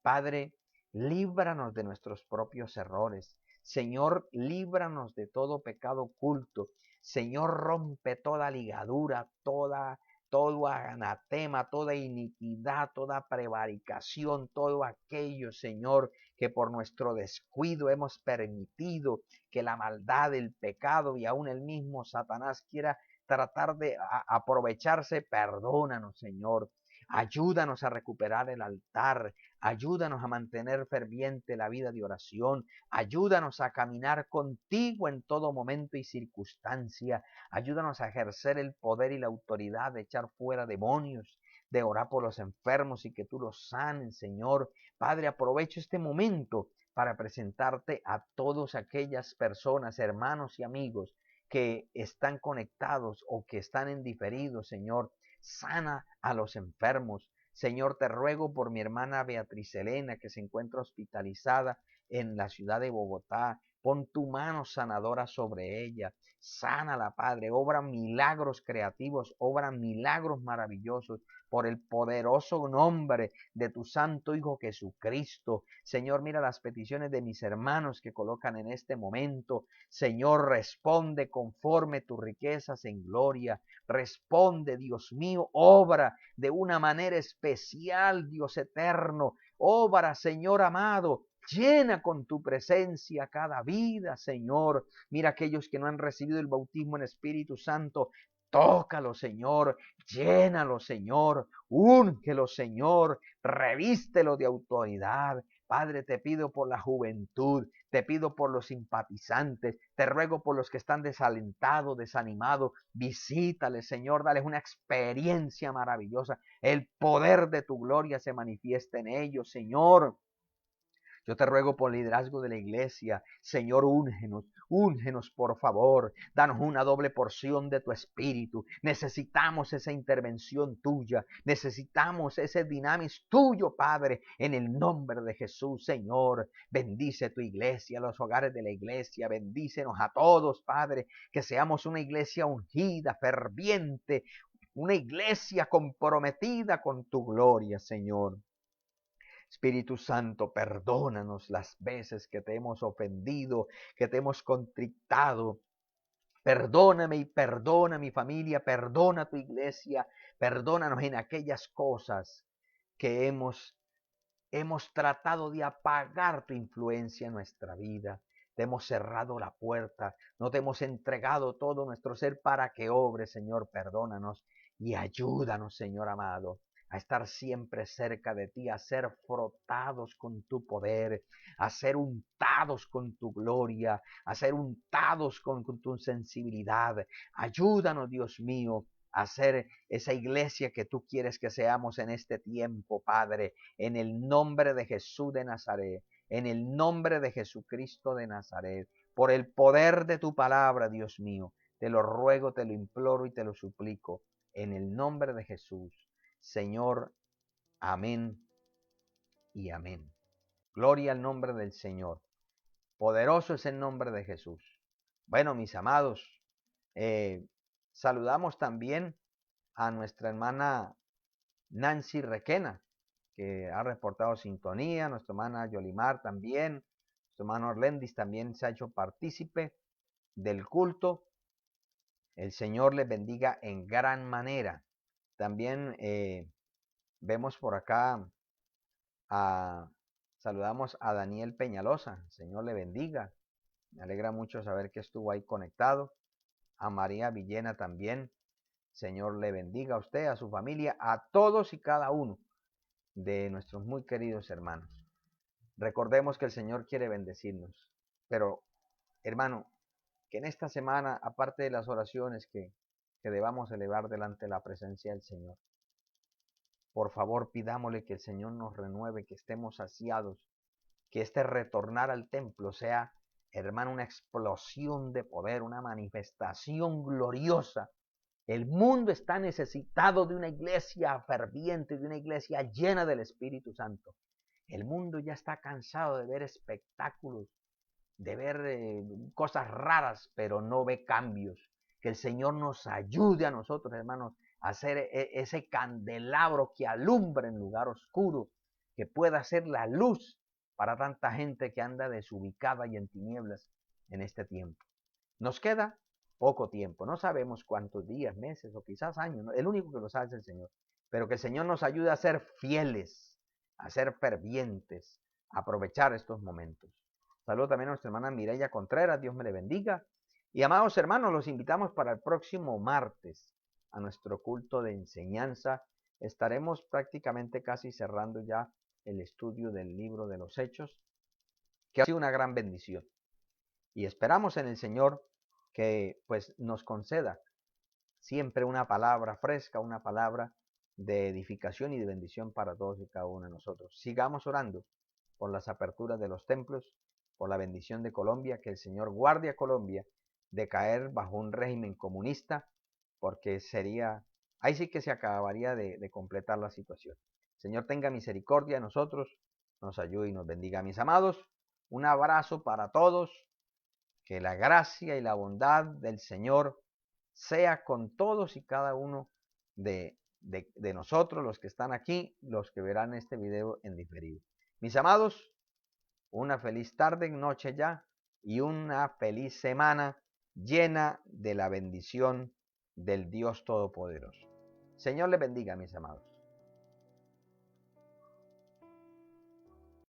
Padre, líbranos de nuestros propios errores. Señor, líbranos de todo pecado oculto. Señor, rompe toda ligadura, todo anatema, toda iniquidad, toda prevaricación, todo aquello, Señor, que por nuestro descuido hemos permitido que la maldad, el pecado y aún el mismo Satanás quiera tratar de aprovecharse. Perdónanos, Señor. Ayúdanos a recuperar el altar, ayúdanos a mantener ferviente la vida de oración, ayúdanos a caminar contigo en todo momento y circunstancia, ayúdanos a ejercer el poder y la autoridad de echar fuera demonios, de orar por los enfermos y que tú los sanes, Señor. Padre, aprovecho este momento para presentarte a todas aquellas personas, hermanos y amigos que están conectados o que están en diferido, Señor. Sana a los enfermos. Señor, te ruego por mi hermana Beatriz Elena, que se encuentra hospitalizada en la ciudad de Bogotá. Pon tu mano sanadora sobre ella. Sánala, Padre. Obra milagros creativos, obra milagros maravillosos por el poderoso nombre de tu Santo Hijo Jesucristo. Señor, mira las peticiones de mis hermanos que colocan en este momento. Señor, responde conforme tus riquezas en gloria. Responde, Dios mío, obra de una manera especial, Dios eterno. Obra, Señor amado. Llena con tu presencia cada vida, Señor. Mira aquellos que no han recibido el bautismo en Espíritu Santo. Tócalo, Señor. Llénalo, Señor. Úngelo, Señor. Revístelo de autoridad. Padre, te pido por la juventud, te pido por los simpatizantes, te ruego por los que están desalentados, desanimados. Visítales, Señor, dales una experiencia maravillosa. El poder de tu gloria se manifiesta en ellos, Señor. Yo te ruego por el liderazgo de la iglesia. Señor, úngenos por favor. Danos una doble porción de tu espíritu. Necesitamos esa intervención tuya. Necesitamos ese dinamis tuyo, Padre, en el nombre de Jesús, Señor. Bendice tu iglesia, los hogares de la iglesia. Bendícenos a todos, Padre, que seamos una iglesia ungida, ferviente, una iglesia comprometida con tu gloria, Señor. Espíritu Santo, perdónanos las veces que te hemos ofendido, que te hemos contrictado. Perdóname y perdona a mi familia, perdona a tu iglesia, perdónanos en aquellas cosas que hemos tratado de apagar tu influencia en nuestra vida. Te hemos cerrado la puerta, no te hemos entregado todo nuestro ser para que obres, Señor. Perdónanos y ayúdanos, Señor amado, a estar siempre cerca de ti, a ser frotados con tu poder, a ser untados con tu gloria, a ser untados con tu sensibilidad. Ayúdanos, Dios mío, a ser esa iglesia que tú quieres que seamos en este tiempo, Padre, en el nombre de Jesús de Nazaret, en el nombre de Jesucristo de Nazaret, por el poder de tu palabra, Dios mío. Te lo ruego, te lo imploro y te lo suplico, en el nombre de Jesús. Señor, amén y amén. Gloria al nombre del Señor. Poderoso es el nombre de Jesús. Bueno, mis amados, saludamos también a nuestra hermana Nancy Requena, que ha reportado sintonía, nuestra hermana Yolimar también, Nuestro hermano Arlendis también se ha hecho partícipe del culto. El Señor les bendiga en gran manera. También vemos por acá, saludamos a Daniel Peñalosa. El Señor le bendiga. Me alegra mucho saber que estuvo ahí conectado. A María Villena también. Señor le bendiga a usted, a su familia, a todos y cada uno de nuestros muy queridos hermanos. Recordemos que el Señor quiere bendecirnos. Pero, hermano, que en esta semana, aparte de las oraciones que debamos elevar delante de la presencia del Señor, por favor pidámosle que el Señor nos renueve, que estemos saciados, que este retornar al templo sea, hermano, una explosión de poder, una manifestación gloriosa. El mundo está necesitado de una iglesia ferviente, de una iglesia llena del Espíritu Santo. El mundo ya está cansado de ver espectáculos, de ver cosas raras, pero no ve cambios. Que el Señor nos ayude a nosotros, hermanos, a hacer ese candelabro que alumbre en lugar oscuro, que pueda ser la luz para tanta gente que anda desubicada y en tinieblas en este tiempo. Nos queda poco tiempo, no sabemos cuántos días, meses o quizás años, ¿no? El único que lo sabe es el Señor. Pero que el Señor nos ayude a ser fieles, a ser fervientes, a aprovechar estos momentos. Saludo también a nuestra hermana Mireya Contreras, Dios me le bendiga. Y amados hermanos, los invitamos para el próximo martes a nuestro culto de enseñanza. Estaremos prácticamente casi cerrando ya el estudio del libro de los Hechos, que ha sido una gran bendición. Y esperamos en el Señor que pues nos conceda siempre una palabra fresca, una palabra de edificación y de bendición para todos y cada uno de nosotros. Sigamos orando por las aperturas de los templos, por la bendición de Colombia, que el Señor guarde a Colombia de caer bajo un régimen comunista, porque ahí sí que se acabaría de completar la situación. Señor, tenga misericordia de nosotros, nos ayude y nos bendiga. Mis amados, un abrazo para todos, que la gracia y la bondad del Señor sea con todos y cada uno de nosotros, los que están aquí, los que verán este video en diferido. Mis amados, una feliz tarde, noche ya, y una feliz semana llena de la bendición del Dios Todopoderoso. Señor le bendiga, mis amados.